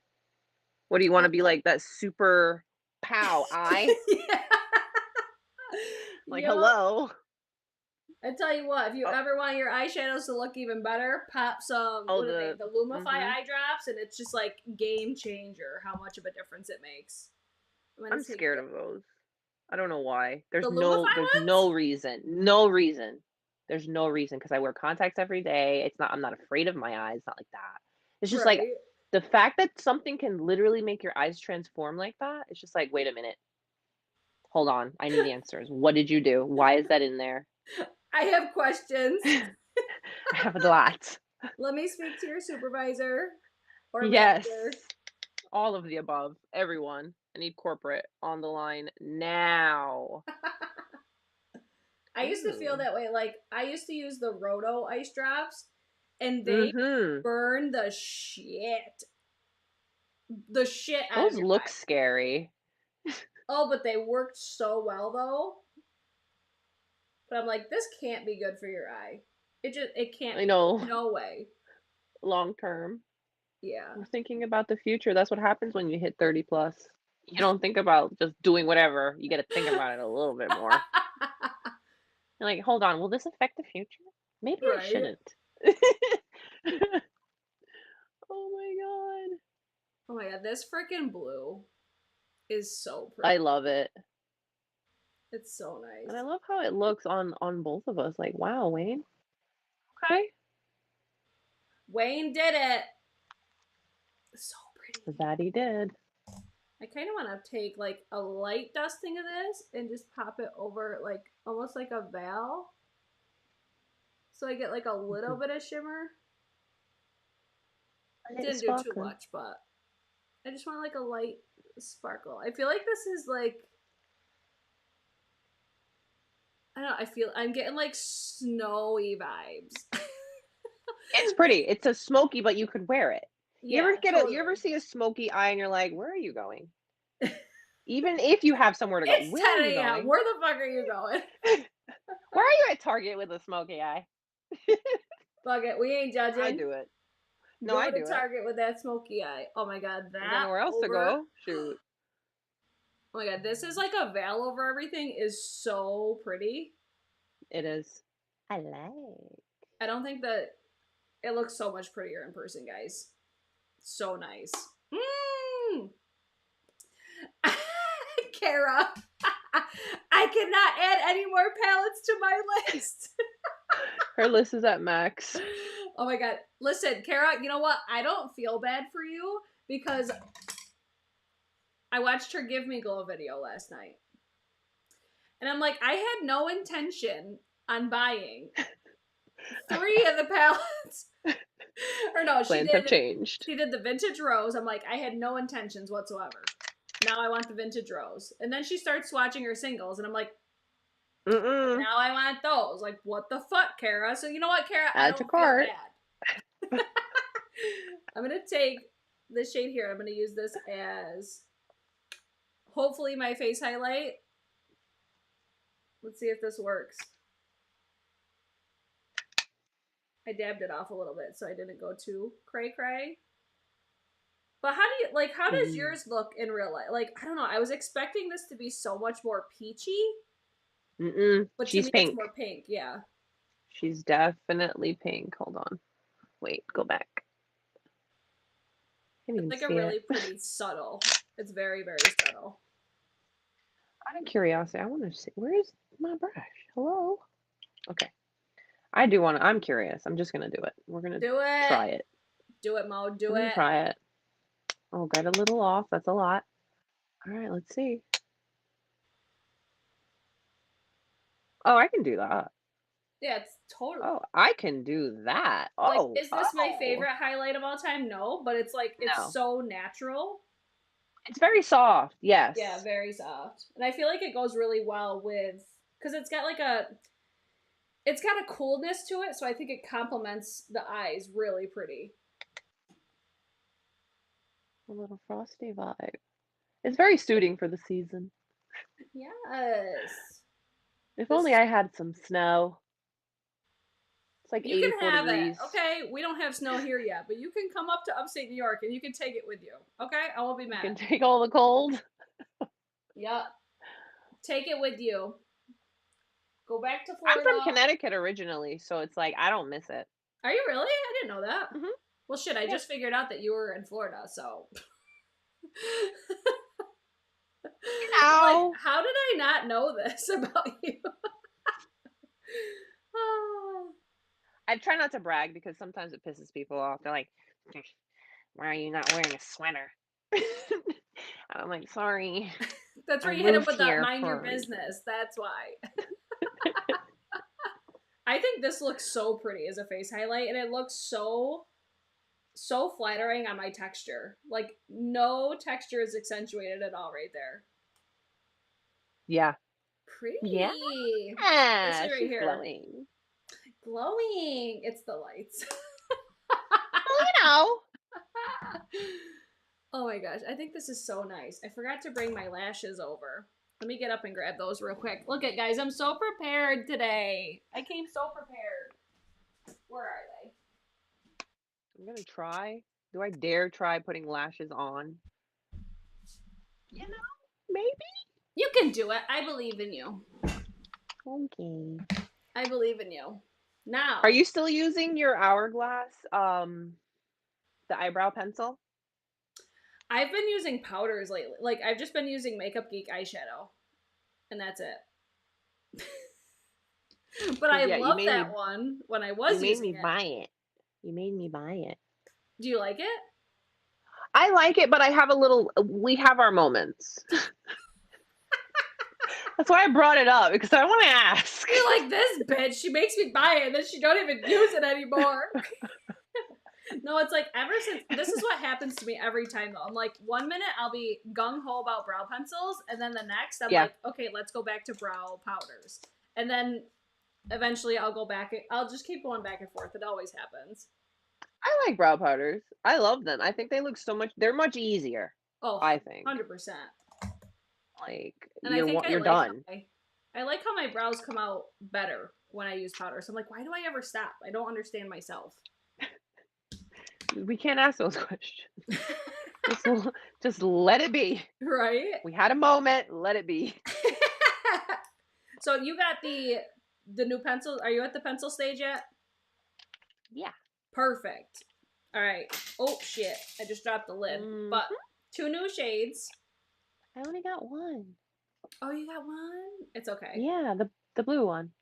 What do you want to be like? That super pow eye? Yeah. Like, hello. I tell you what, if you ever want your eyeshadows to look even better, pop some the Lumify eye drops, and it's just like game changer how much of a difference it makes. I'm scared of those. I don't know why. There's no reason. No reason. There's no reason because I wear contacts every day. I'm not afraid of my eyes. Not like that. It's just like the fact that something can literally make your eyes transform like that. It's just like, wait a minute. Hold on. I need answers. What did you do? Why is that in there? I have questions. I have a lot. Let me speak to your supervisor or yes. manager. All of the above. Everyone. I need corporate on the line now. I used to feel that way. Like, I used to use the Roto ice drops, and they burn the shit. The shit out of your Those look eye. scary. Oh, but they worked so well, though. But I'm like, this can't be good for your eye. It can't be. I know. No way. Long term. Yeah. We're thinking about the future. That's what happens when you hit 30 plus. You don't think about just doing whatever. You got to think about it a little bit more. You're like, hold on, will this affect the future? Maybe I shouldn't. Oh my god. Oh my god, this freaking blue is so I pretty. love it. It's so And I nice. love how it looks on both of us. Like, wow, Wayne. Okay. Wayne did it. So pretty. That he did. I kind of want to take like a light dusting of this and just pop it over like almost like a veil. So I get like a little bit of shimmer. Didn't do too much, but I just want like a light sparkle. I feel like this is like, I don't know, I'm getting like snowy vibes. It's pretty. It's a smoky, but you could wear it. Yeah, You ever see a smoky eye and you're like, where are you going? Even if you have somewhere to go, It's where are 10 you a.m. going? Where the fuck are you going? Where are you at Target with a smoky eye? Fuck it, we ain't judging. I do it. No, Go I to do Target with that smoky eye. Oh my god, I got nowhere else to go. Shoot. Oh my god, this is like a veil over everything is so pretty. It is. I like. I don't think that it looks so much prettier in person, guys. So nice. Mmm. Kara, I cannot add any more palettes to my list. Her list is at max. Oh my god. Listen, Kara, you know what? I don't feel bad for you because I watched her Give Me Glow video last night. And I'm like, I had no intention on buying 3 of the palettes. Or no, Plans have changed. She did the vintage rose. I'm like, I had no intentions whatsoever. Now I want the vintage rose. And then she starts swatching her singles, and I'm like, now I want those. Like, what the fuck, Kara? So you know what, Kara? I don't feel bad. I'm gonna take this shade here. I'm gonna use this as hopefully my face highlight. Let's see if this works. I dabbed it off a little bit so I didn't go too cray. But how does yours look in real life? Like, I don't know. I was expecting this to be so much more peachy. But she's to me, pink. it's more pink, yeah. She's definitely pink. Hold on. Wait, go back. It's like a really pretty subtle. It's very, very subtle. Out of curiosity, I want to see, where's my brush? Hello? Okay. I'm curious. I'm just going to do it. We're going to try it. Do it, Mo. Do it. Try it. Oh, got a little off. That's a lot. All right, let's see. Oh, I can do that. Yeah, it's totally. Oh, I can do that. Like, is this my favorite highlight of all time? No, but it's like, it's so natural. It's very soft, yes. Yeah, very soft. And I feel like it goes really well with, because it's got a coolness to it, so I think it complements the eyes really pretty. A little frosty vibe. It's very suiting for the season. Yes. If only I had some snow. It's like 84 can have degrees. It. Okay, we don't have snow here yet, but you can come up to upstate New York and you can take it with you. Okay, I won't be mad. You can take all the cold. Yep. Take it with you. Go back to Florida. I'm from Connecticut originally, so it's like I don't miss it. Are you really? I didn't know that. Well, shit, I just figured out that you were in Florida, so. Like, how did I not know this about you? I try not to brag because sometimes it pisses people off. They're like, why are you not wearing a sweater? And I'm like, sorry. That's where you hit him with that mind your business. That's why. I think this looks so pretty as a face highlight, and it looks so flattering on my texture. Like, no texture is accentuated at all right there. Yeah. Pretty. Yeah. This right here. Glowing. Glowing. It's the lights. Well, you know. Oh my gosh. I think this is so nice. I forgot to bring my lashes over. Let me get up and grab those real quick. Look at, guys, I'm so prepared today. I came so prepared. Where are they? I'm going to try. Do I dare try putting lashes on? You know, maybe. You can do it. I believe in you. Okay. I believe in you. Now, Are you still using your Hourglass, the eyebrow pencil? I've been using powders lately. Like, I've just been using Makeup Geek eyeshadow, and that's it. But I Because yeah, love that one when I you was made using me it. buy it. You made me buy it. Do you like it? I like it, but I have a little. We have our moments. That's why I brought it up because I want to ask. You're like, this bitch, she makes me buy it, and then she don't even use it anymore. No, it's like ever since, this is what happens to me every time though. I'm like, 1 minute I'll be gung-ho about brow pencils, and then the next I'm Yeah. like, okay, let's go back to brow powders. And then eventually I'll go back, I'll just keep going back and forth. It always happens. I like brow powders. I love them. I think they look so much. They're much easier. Oh, I think 100%. like And I think you're like done. I like how my brows come out better when I use powder. So I'm like, why do I ever stop? I don't understand myself. We can't ask those questions. just let it be. Right? We had a moment. Let it be. So you got the new pencil. Are you at the pencil stage yet? Yeah. Perfect. All right. Oh shit! I just dropped the lid. But 2 new shades. I only got one. Oh, you got one? It's okay. Yeah, the blue one.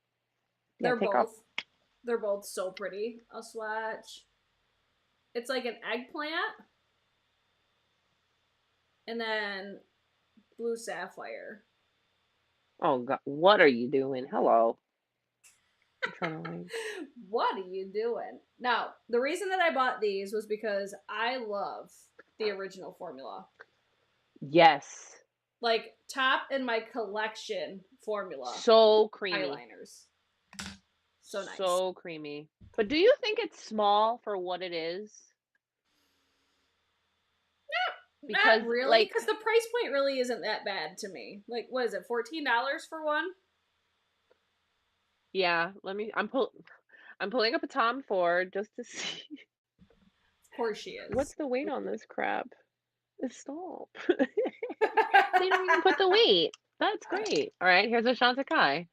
Yeah, They're both so pretty. I'll swatch. It's like an eggplant. And then blue sapphire. Oh God, what are you doing? Hello. I'm trying to like. What are you doing? Now, the reason that I bought these was because I love the original formula. Yes. Like, top in my collection formula. So creamy. Eyeliners. So nice. So creamy. But do you think it's small for what it is? Not really, because the price point really isn't that bad to me. Like, what is it, $14 for one? Yeah, I'm pulling up a Tom Ford just to see. Of course she is. What's the weight on this crap? Stop. They don't even put the weight. That's great. All right, here's a Chantecaille.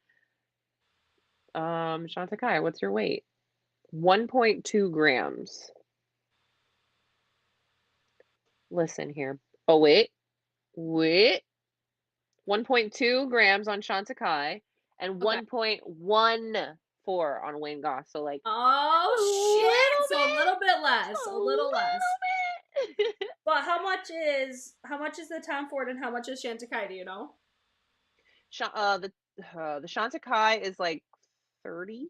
Chantecaille, what's your weight? 1.2 grams. Listen here. Oh, wait. 1.2 grams on Chantecaille and 1.14 on Wayne Goss. So like oh shit! So a little bit less. A little less. bit. But how much is the Tom Ford and how much is Chantecaille, do you know? The Chantecaille is like 30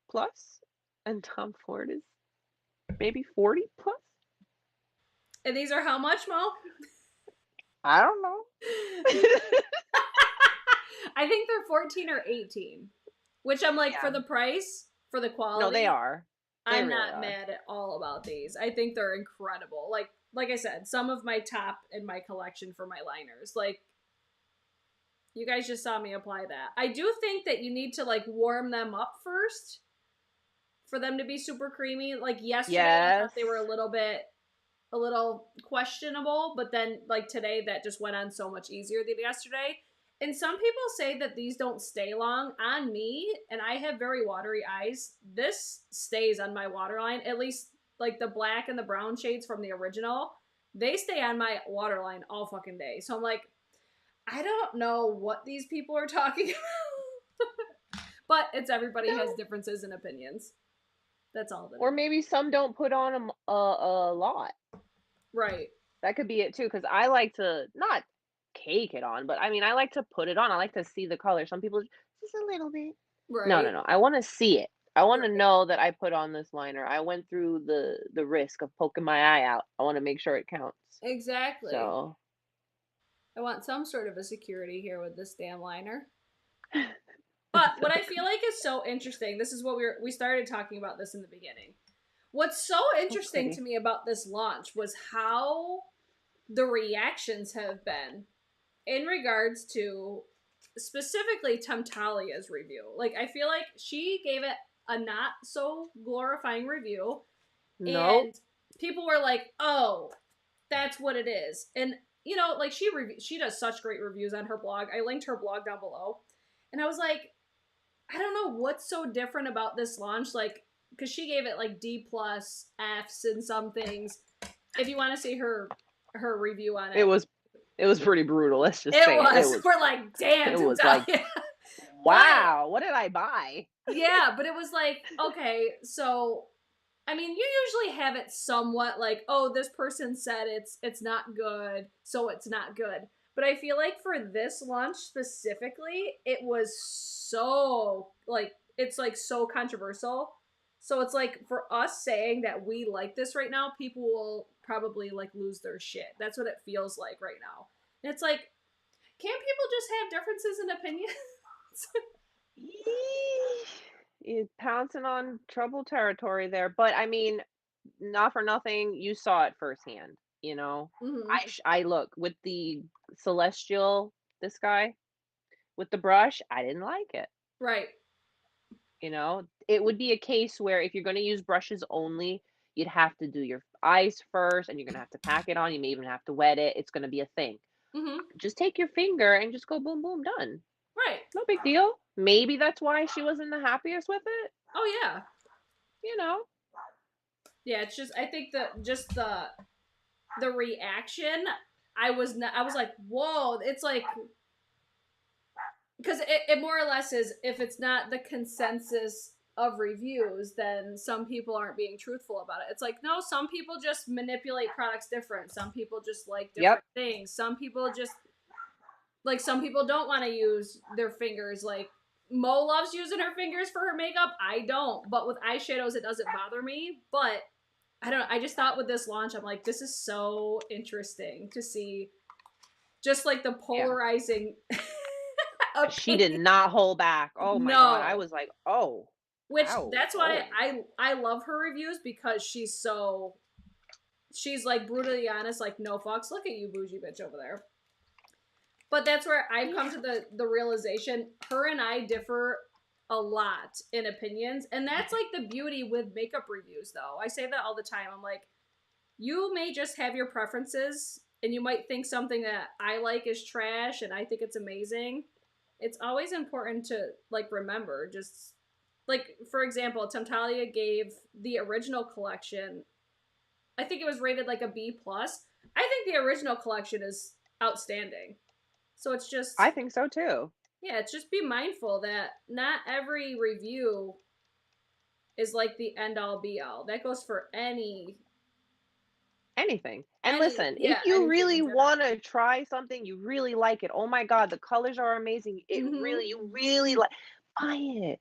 plus and Tom Ford is maybe 40 plus. And these are how much, Mo? I don't know. I think they're 14 or 18. Which I'm like, for the price, for the quality. No, they are. I'm not mad at all about these. I think they're incredible. Like I said, some of my top in my collection for my liners. Like, you guys just saw me apply that. I do think that you need to like warm them up first for them to be super creamy. Like yesterday, I thought they were a little questionable, but then like today that just went on so much easier than yesterday. And some people say that these don't stay long on me, and I have very watery eyes. This stays on my waterline, at least like the black and the brown shades from the original. They stay on my waterline all fucking day. So I'm like, I don't know what these people are talking about. But it's everybody has differences in opinions. That's all. Or maybe some don't put on them a lot. Right. That could be it too, because I like to not cake it on, but I mean, I like to put it on. I like to see the color. Some people just a little bit. Right. No. I want to see it. I want to know that I put on this liner. I went through the risk of poking my eye out. I want to make sure it counts. Exactly. So I want some sort of a security here with this damn liner. But what I feel like is so interesting, this is what we started talking about this in the beginning. What's so interesting to me about this launch was how the reactions have been in regards to specifically Temptalia's review. Like, I feel like she gave it a not so glorifying review. Nope. And people were like, oh, that's what it is. And, you know, like she does such great reviews on her blog. I linked her blog down below. And I was like, I don't know what's so different about this launch, like, because she gave it like D plus Fs and some things. If you want to see her review on it, it was pretty brutal. Let's just it say it. was. We're like, damn, It was like, Natalia. wow, what did I buy? Yeah, but it was like, okay, so I mean, you usually have it somewhat like, oh, this person said it's not good, so it's not good. But I feel like for this launch specifically, it was so like it's like so controversial. So it's like for us saying that we like this right now, people will probably like lose their shit. That's what it feels like right now. And it's like, can't people just have differences in opinions? You're pouncing on trouble territory there, but I mean, not for nothing, you saw it firsthand, you know? Mm-hmm. I look, with the celestial, this guy, with the brush, I didn't like it, Right. you know? It would be a case where if you're gonna use brushes only, you'd have to do your eyes first, and you're gonna have to pack it on, you may even have to wet it, it's gonna be a thing. Mm-hmm. Just take your finger and just go boom, boom, done. Right. No big deal. Maybe that's why she wasn't the happiest with it, Oh yeah. you know? Yeah, it's just I think that just the reaction I was like, whoa, it's like because it more or less is if it's not the consensus of reviews, then some people aren't being truthful about it. It's like, no, some people just manipulate products different. Some people just like Yep. different things. Some people just like some people don't want to use their fingers. Like Mo loves using her fingers for her makeup. I don't. But with eyeshadows it doesn't bother me. But I don't know. I just thought with this launch, I'm like, this is so interesting to see just like the polarizing She did opinion. not hold back. Oh my god. I No. was like, "Oh, Which wow. that's why Oh." I love her reviews because she's like brutally honest, like no fucks. Look at you, bougie bitch over there. But that's where I've come to the realization her and I differ a lot in opinions. And that's like the beauty with makeup reviews though. I say that all the time. I'm like, you may just have your preferences and you might think something that I like is trash and I think it's amazing. It's always important to like remember just like for example, Temptalia gave the original collection, I think it was rated like a B plus. I think the original collection is outstanding. So it's just I think so too. yeah, it's just be mindful that not every review is like the end all be all. That goes for Anything. And listen, if yeah, you anything in really general. want to try something, you really like it. Oh my god, the colors are amazing. Mm-hmm. You really like, buy it.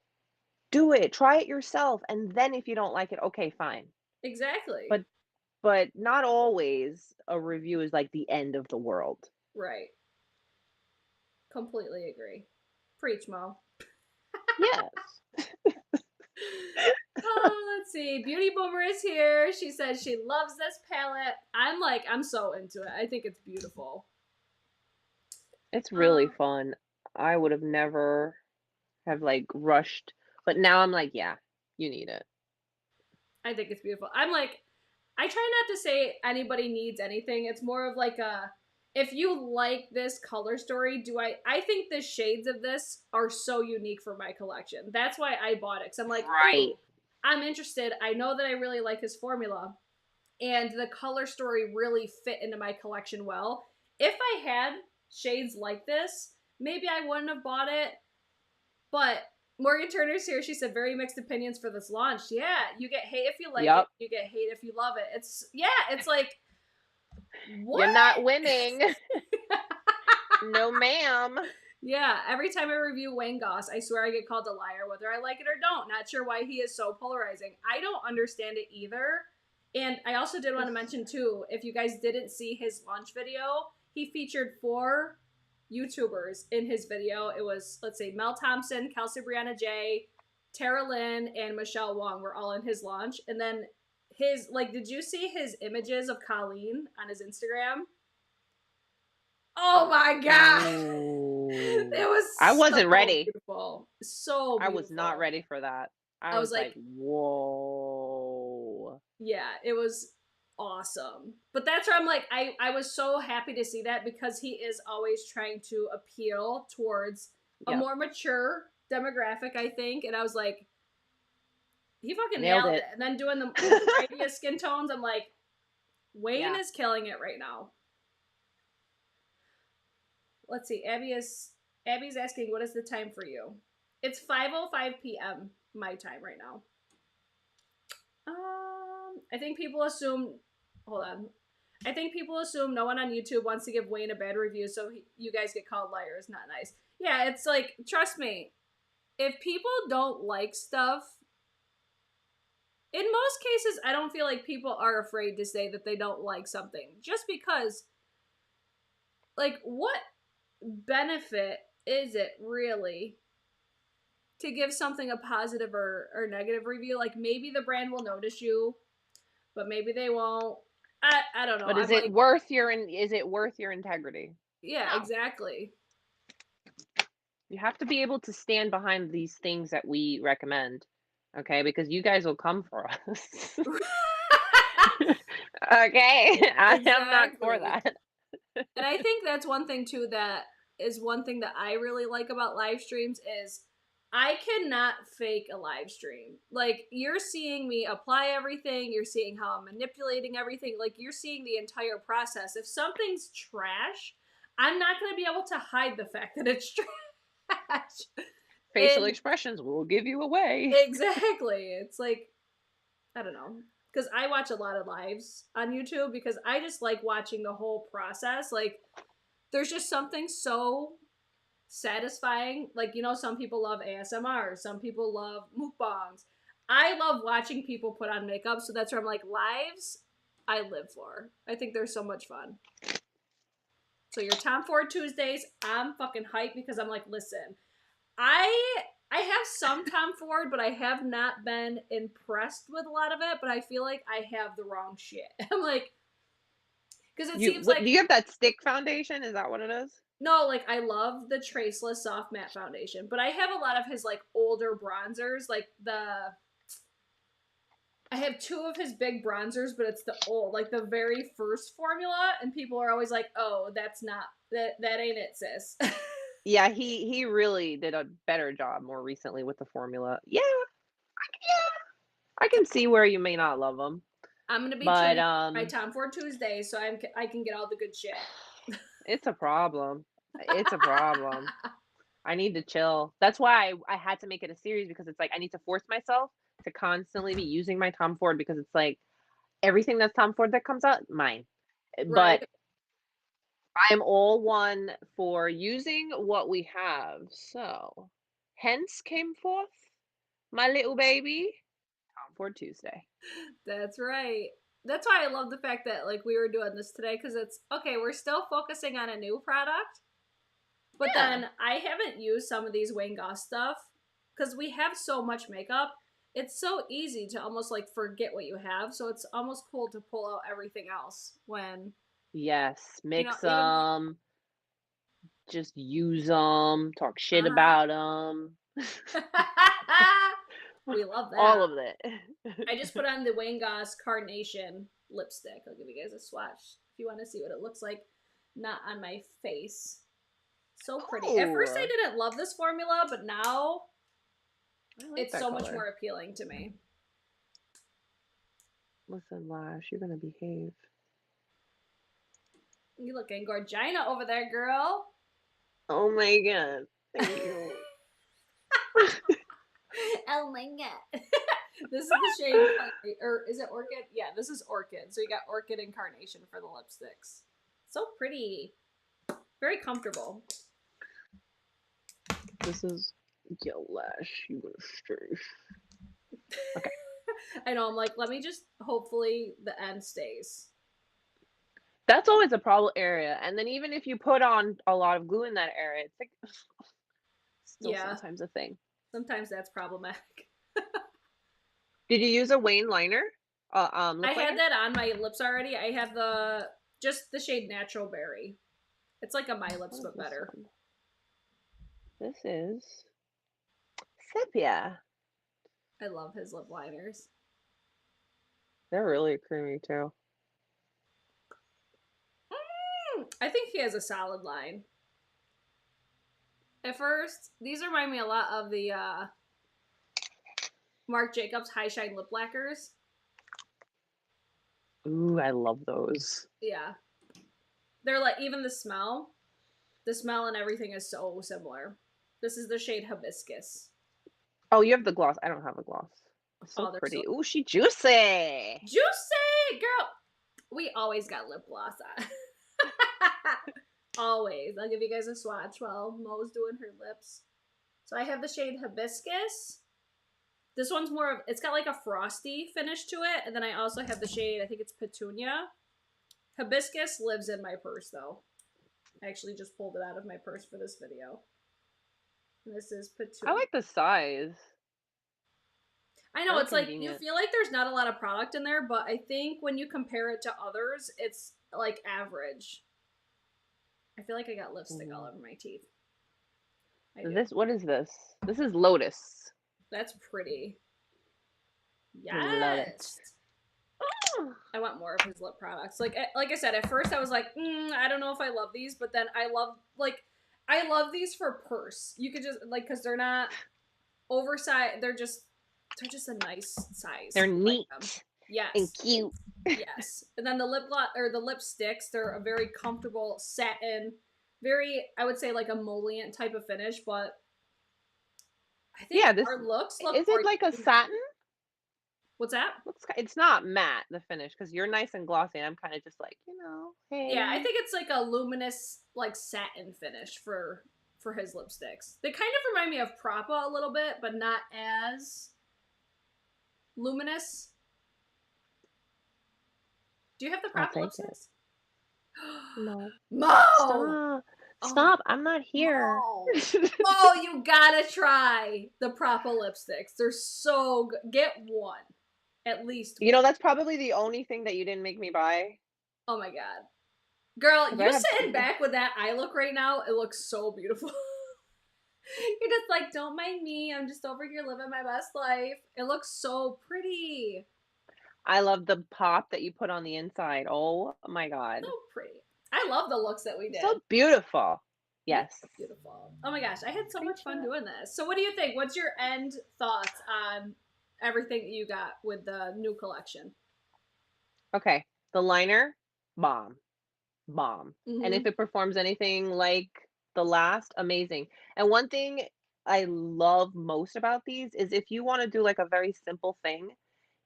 Do it. Try it yourself, and then if you don't like it, okay, fine. Exactly. But not always a review is like the end of the world. Right. Completely agree. Preach, Mo. Yes. Oh, let's see. Beauty Boomer is here. She says she loves this palette. I'm like, I'm so into it. I think it's beautiful. It's really Um, fun. I would have never have like rushed, but now I'm like, yeah, you need it. I think it's beautiful. I'm like, I try not to say anybody needs anything. It's more of like a, if you like this color story, I think the shades of this are so unique for my collection. That's why I bought it. Cause I'm like, Right. ooh, I'm interested. I know that I really like his formula. And the color story really fit into my collection well. If I had shades like this, maybe I wouldn't have bought it. But Morgan Turner's here. She said very mixed opinions for this launch. Yeah, you get hate if you like it. Yep. You get hate if you love it. It's like what? You're not winning. No, ma'am. Yeah, every time I review Wayne Goss, I swear I get called a liar, whether I like it or don't. Not sure why he is so polarizing. I don't understand it either. And I also did want to mention, too, if you guys didn't see his launch video, he featured 4 YouTubers in his video. It was, let's see, Mel Thompson, Kelsey Brianna J, Tara Lynn, and Michelle Wong were all in his launch. And then did you see his images of Colleen on his Instagram? Oh my god! It was I wasn't so ready. beautiful. So beautiful. I was not ready for that. I was like, whoa. Yeah, it was awesome. But that's where I'm like, I was so happy to see that because he is always trying to appeal towards a more mature demographic, I think, and I was like, he fucking Nailed nailed it. it. And then doing the variety of skin tones, I'm like, Wayne Yeah. is killing it right now. Let's see. Abby's asking, what is the time for you? It's 5:05 p.m. my time right now. I think people assume. Hold on. I think people assume no one on YouTube wants to give Wayne a bad review, so you guys get called liars. Not nice. Yeah, it's like, trust me, if people don't like stuff, in most cases, I don't feel like people are afraid to say that they don't like something. Just because, like, what benefit is it really to give something a positive or negative review? Like, maybe the brand will notice you, but maybe they won't. I don't know. But is I'm it like, worth your integrity? yeah, No. exactly. You have to be able to stand behind these things that we recommend, okay? Because you guys will come for us. Okay? I am not for Exactly. that. And I think that's one thing too, that is one thing that I really like about live streams is I cannot fake a live stream. Like, you're seeing me apply everything, you're seeing how I'm manipulating everything, like, you're seeing the entire process. If something's trash, I'm not going to be able to hide the fact that it's trash. Facial expressions will give you away. Exactly. It's like, I don't know. Because I watch a lot of lives on YouTube because I just like watching the whole process. Like, there's just something so satisfying. Like, you know, some people love ASMR, some people love mukbangs. I love watching people put on makeup, so that's where I'm like, lives, I live for. I think they're so much fun. So your Tom Ford Tuesdays, I'm fucking hyped because I'm like, listen, I have some Tom Ford, but I have not been impressed with a lot of it. But I feel like I have the wrong shit. I'm like, because it seems like, Do you have that stick foundation? Is that what it is? no, like, I love the Traceless Soft Matte Foundation, but I have a lot of his like older bronzers, like I have two of his big bronzers, but it's the old, like the very first formula, and people are always like, "Oh, that's not that ain't it, sis." Yeah, he really did a better job more recently with the formula. Yeah, I can see where you may not love them, I'm gonna be but treated by Tom Ford Tuesday, so I can get all the good shit. it's a problem. It's a problem. I need to chill. That's why I had to make it a series because it's like I need to force myself to constantly be using my Tom Ford because it's like everything that's Tom Ford that comes out, mine. Right? But I am all one for using what we have. So, hence came forth my little baby, Tom Ford Tuesday. That's right. That's why I love the fact that like we were doing this today, because it's okay. We're still focusing on a new product, but Yeah. then I haven't used some of these Wayne Goss stuff because we have so much makeup. It's so easy to almost like forget what you have. So it's almost cool to pull out everything else when, Yes, you know, mix even like, them, just use them, talk shit uh-huh. about them, We love all that. of it. I just put on the Wayne Goss Carnation lipstick. I'll give you guys a swatch if you want to see what it looks like. Not on my face. So pretty. At first I Oh, didn't love this formula, but now I like it's that so much color. more appealing to me. Listen, Lash, you're gonna behave. You looking gorgina over there, girl. Oh my god. Thank you. Oh my god. This is the shade, or is it Orchid? Yeah, this is Orchid. So you got Orchid and Carnation for the lipsticks. So pretty. Very comfortable. This is yo Lash, you gonna strafe. Okay. I know, I'm like, let me just, hopefully the end stays. That's always a problem area. And then even if you put on a lot of glue in that area, it's like still Yeah, sometimes a thing. sometimes that's problematic. Did you use a Wayne liner? I Lip had liner? that on my lips already. I have just the shade Natural Berry. It's like a My Lips, What is but this better. one? This is sepia. I love his lip liners. They're really creamy too. I think he has a solid line. At first, these remind me a lot of the Marc Jacobs High Shine Lip Lacquers. Ooh, I love those. Yeah. They're like, even the smell and everything is so similar. This is the shade Hibiscus. Oh, you have the gloss. I don't have a gloss. It's so pretty. Ooh, she juicy. Juicy! Girl! We always got lip gloss on. Always. I'll give you guys a swatch while Mo's doing her lips. So I have the shade Hibiscus. This one's more of, it's got like a frosty finish to it. And then I also have the shade, I think it's Petunia. Hibiscus lives in my purse though. I actually just pulled it out of my purse for this video. And this is Petunia. I like the size. I know, it's like, you feel like there's not a lot of product in there, but I think when you compare it to others, it's like average. I feel like I got lipstick all over my teeth. What is this? This is Lotus. That's pretty. Yes. I want more of his lip products. Like I said, at first I was like, I don't know if I love these, but then I love these for purse. You could just like, because they're not oversized. They're just a nice size. They're neat. Yes. And cute. Yes. And then the lip gloss or the lipsticks, they're a very comfortable satin, very, I would say like emollient type of finish, but I think our looks look Is it like a satin? What's that? It's not matte, the finish, because you're nice and glossy, and I'm kind of just like, hey. Yeah, I think it's like a luminous, like satin finish for his lipsticks. They kind of remind me of Prapa a little bit, but not as luminous. Do you have the Prapa lipsticks? No. Mo! Stop. I'm not here. Oh, you gotta try the Prapa lipsticks. They're so good. Get one. At least one. That's probably the only thing that you didn't make me buy. Oh my god. Girl, you sitting back with that eye look right now, it looks so beautiful. You're just like, don't mind me. I'm just over here living my best life. It looks so pretty. I love the pop that you put on the inside. Oh my god. So pretty. I love the looks that we did. So beautiful. Yes. Beautiful. Oh my gosh, I had so much fun doing this. So what do you think? What's your end thoughts on everything that you got with the new collection? Okay. The liner, bomb. And if it performs anything like the last, amazing. And one thing I love most about these is if you want to do like a very simple thing,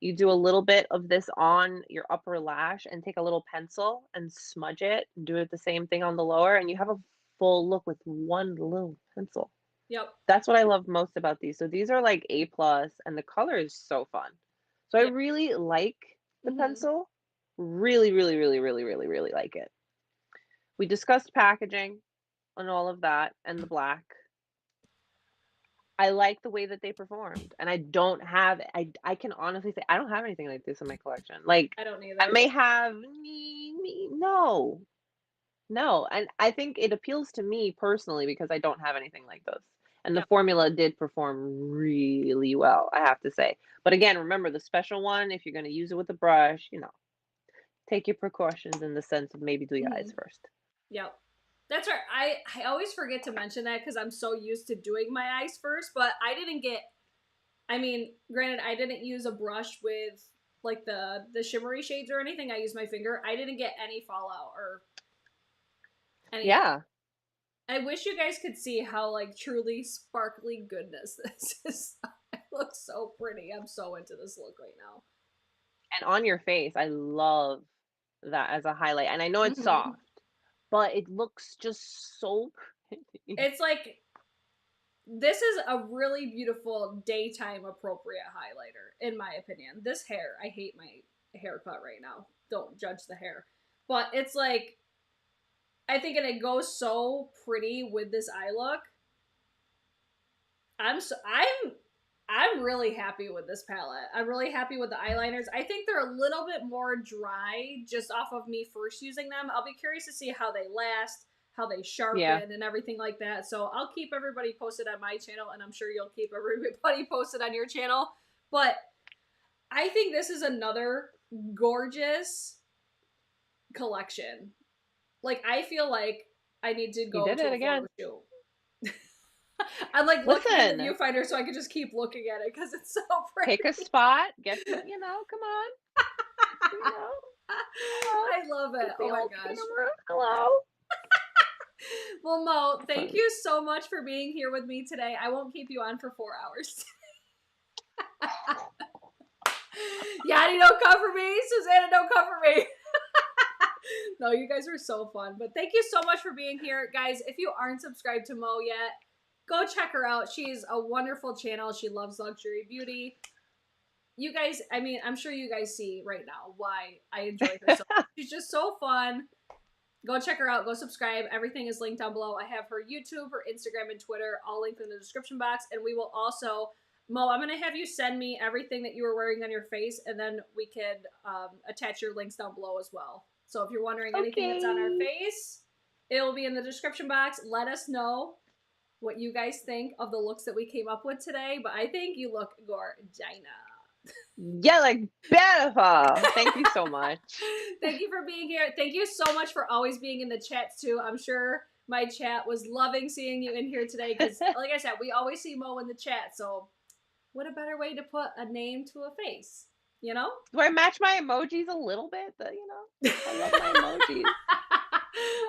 you do a little bit of this on your upper lash and take a little pencil and smudge it and do it the same thing on the lower, and you have a full look with one little pencil. Yep. That's what I love most about these. So these are like A+, and the color is so fun. So I really like the pencil. Really, really, really, really, really, really like it. We discussed packaging and all of that and the black. I like the way that they performed, and I don't have, I can honestly say I don't have anything like this in my collection. Like, I don't either. I may have no. And I think it appeals to me personally because I don't have anything like this. And the formula did perform really well, I have to say. But again, remember the special one, if you're going to use it with a brush, take your precautions in the sense of maybe do your eyes first. Yep. That's right. I always forget to mention that because I'm so used to doing my eyes first, but I didn't get, I mean, granted, I didn't use a brush with like the shimmery shades or anything. I used my finger. I didn't get any fallout or anything. Yeah. I wish you guys could see how like truly sparkly goodness this is. It looks so pretty. I'm so into this look right now. And on your face, I love that as a highlight. And I know it's soft, but it looks just so pretty. It's like, this is a really beautiful daytime appropriate highlighter, in my opinion. This hair, I hate my haircut right now. Don't judge the hair. But it's like, I think it goes so pretty with this eye look. I'm really happy with this palette. I'm really happy with the eyeliners. I think they're a little bit more dry just off of me first using them. I'll be curious to see how they last, how they sharpen and everything like that. So I'll keep everybody posted on my channel, and I'm sure you'll keep everybody posted on your channel. But I think this is another gorgeous collection. Like, I feel like I need to go to a photo shoot. I'm like looking at the Listen. viewfinder so I can just keep looking at it because it's so pretty. Pick a spot. Get you know. Come on. You know. Hello. I love it. Get the Oh my old gosh. camera. Hello. Well, Mo, thank you so much for being here with me today. I won't keep you on for 4 hours. Yanni, don't cover me. Susanna, don't cover me. No, you guys are so fun. But thank you so much for being here. Guys, if you aren't subscribed to Mo yet, go check her out. She's a wonderful channel. She loves luxury beauty. You guys, I mean, I'm sure you guys see right now why I enjoy her so much. She's just so fun. Go check her out. Go subscribe. Everything is linked down below. I have her YouTube, her Instagram, and Twitter all linked in the description box. And we will also, Mo, I'm going to have you send me everything that you were wearing on your face, and then we can attach your links down below as well. So if you're wondering anything that's on our face, it will be in the description box. Let us know what you guys think of the looks that we came up with today. But I think you look gorgina. Yeah, like beautiful. Thank you so much. Thank you for being here. Thank you so much for always being in the chats too. I'm sure my chat was loving seeing you in here today because, like I said, we always see Mo in the chat. So what a better way to put a name to a face, you know? Do I match my emojis a little bit? You know, I love my emojis.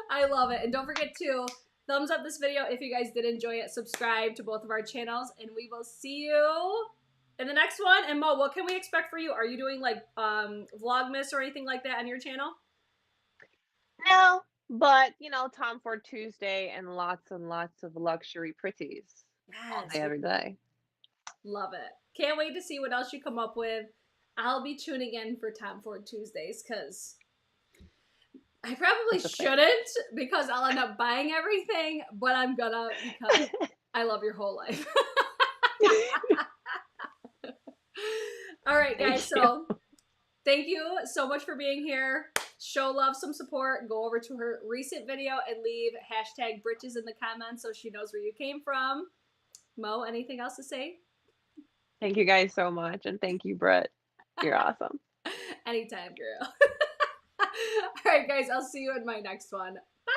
I love it. And don't forget to thumbs up this video if you guys did enjoy it. Subscribe to both of our channels, and we will see you in the next one. And Mo, what can we expect for you? Are you doing like Vlogmas or anything like that on your channel? No, but you know, Tom Ford Tuesday and lots of luxury pretties. All day, every day. Love it. Can't wait to see what else you come up with. I'll be tuning in for Tom Ford Tuesdays because I probably shouldn't because I'll end up buying everything, but I'm gonna because I love your whole life. All right, guys. So thank you so much for being here. Show love, some support. Go over to her recent video and leave #BRITCHES in the comments so she knows where you came from. Mo, anything else to say? Thank you guys so much. And thank you, Brit. You're awesome. Anytime, girl. All right, guys. I'll see you in my next one. Bye.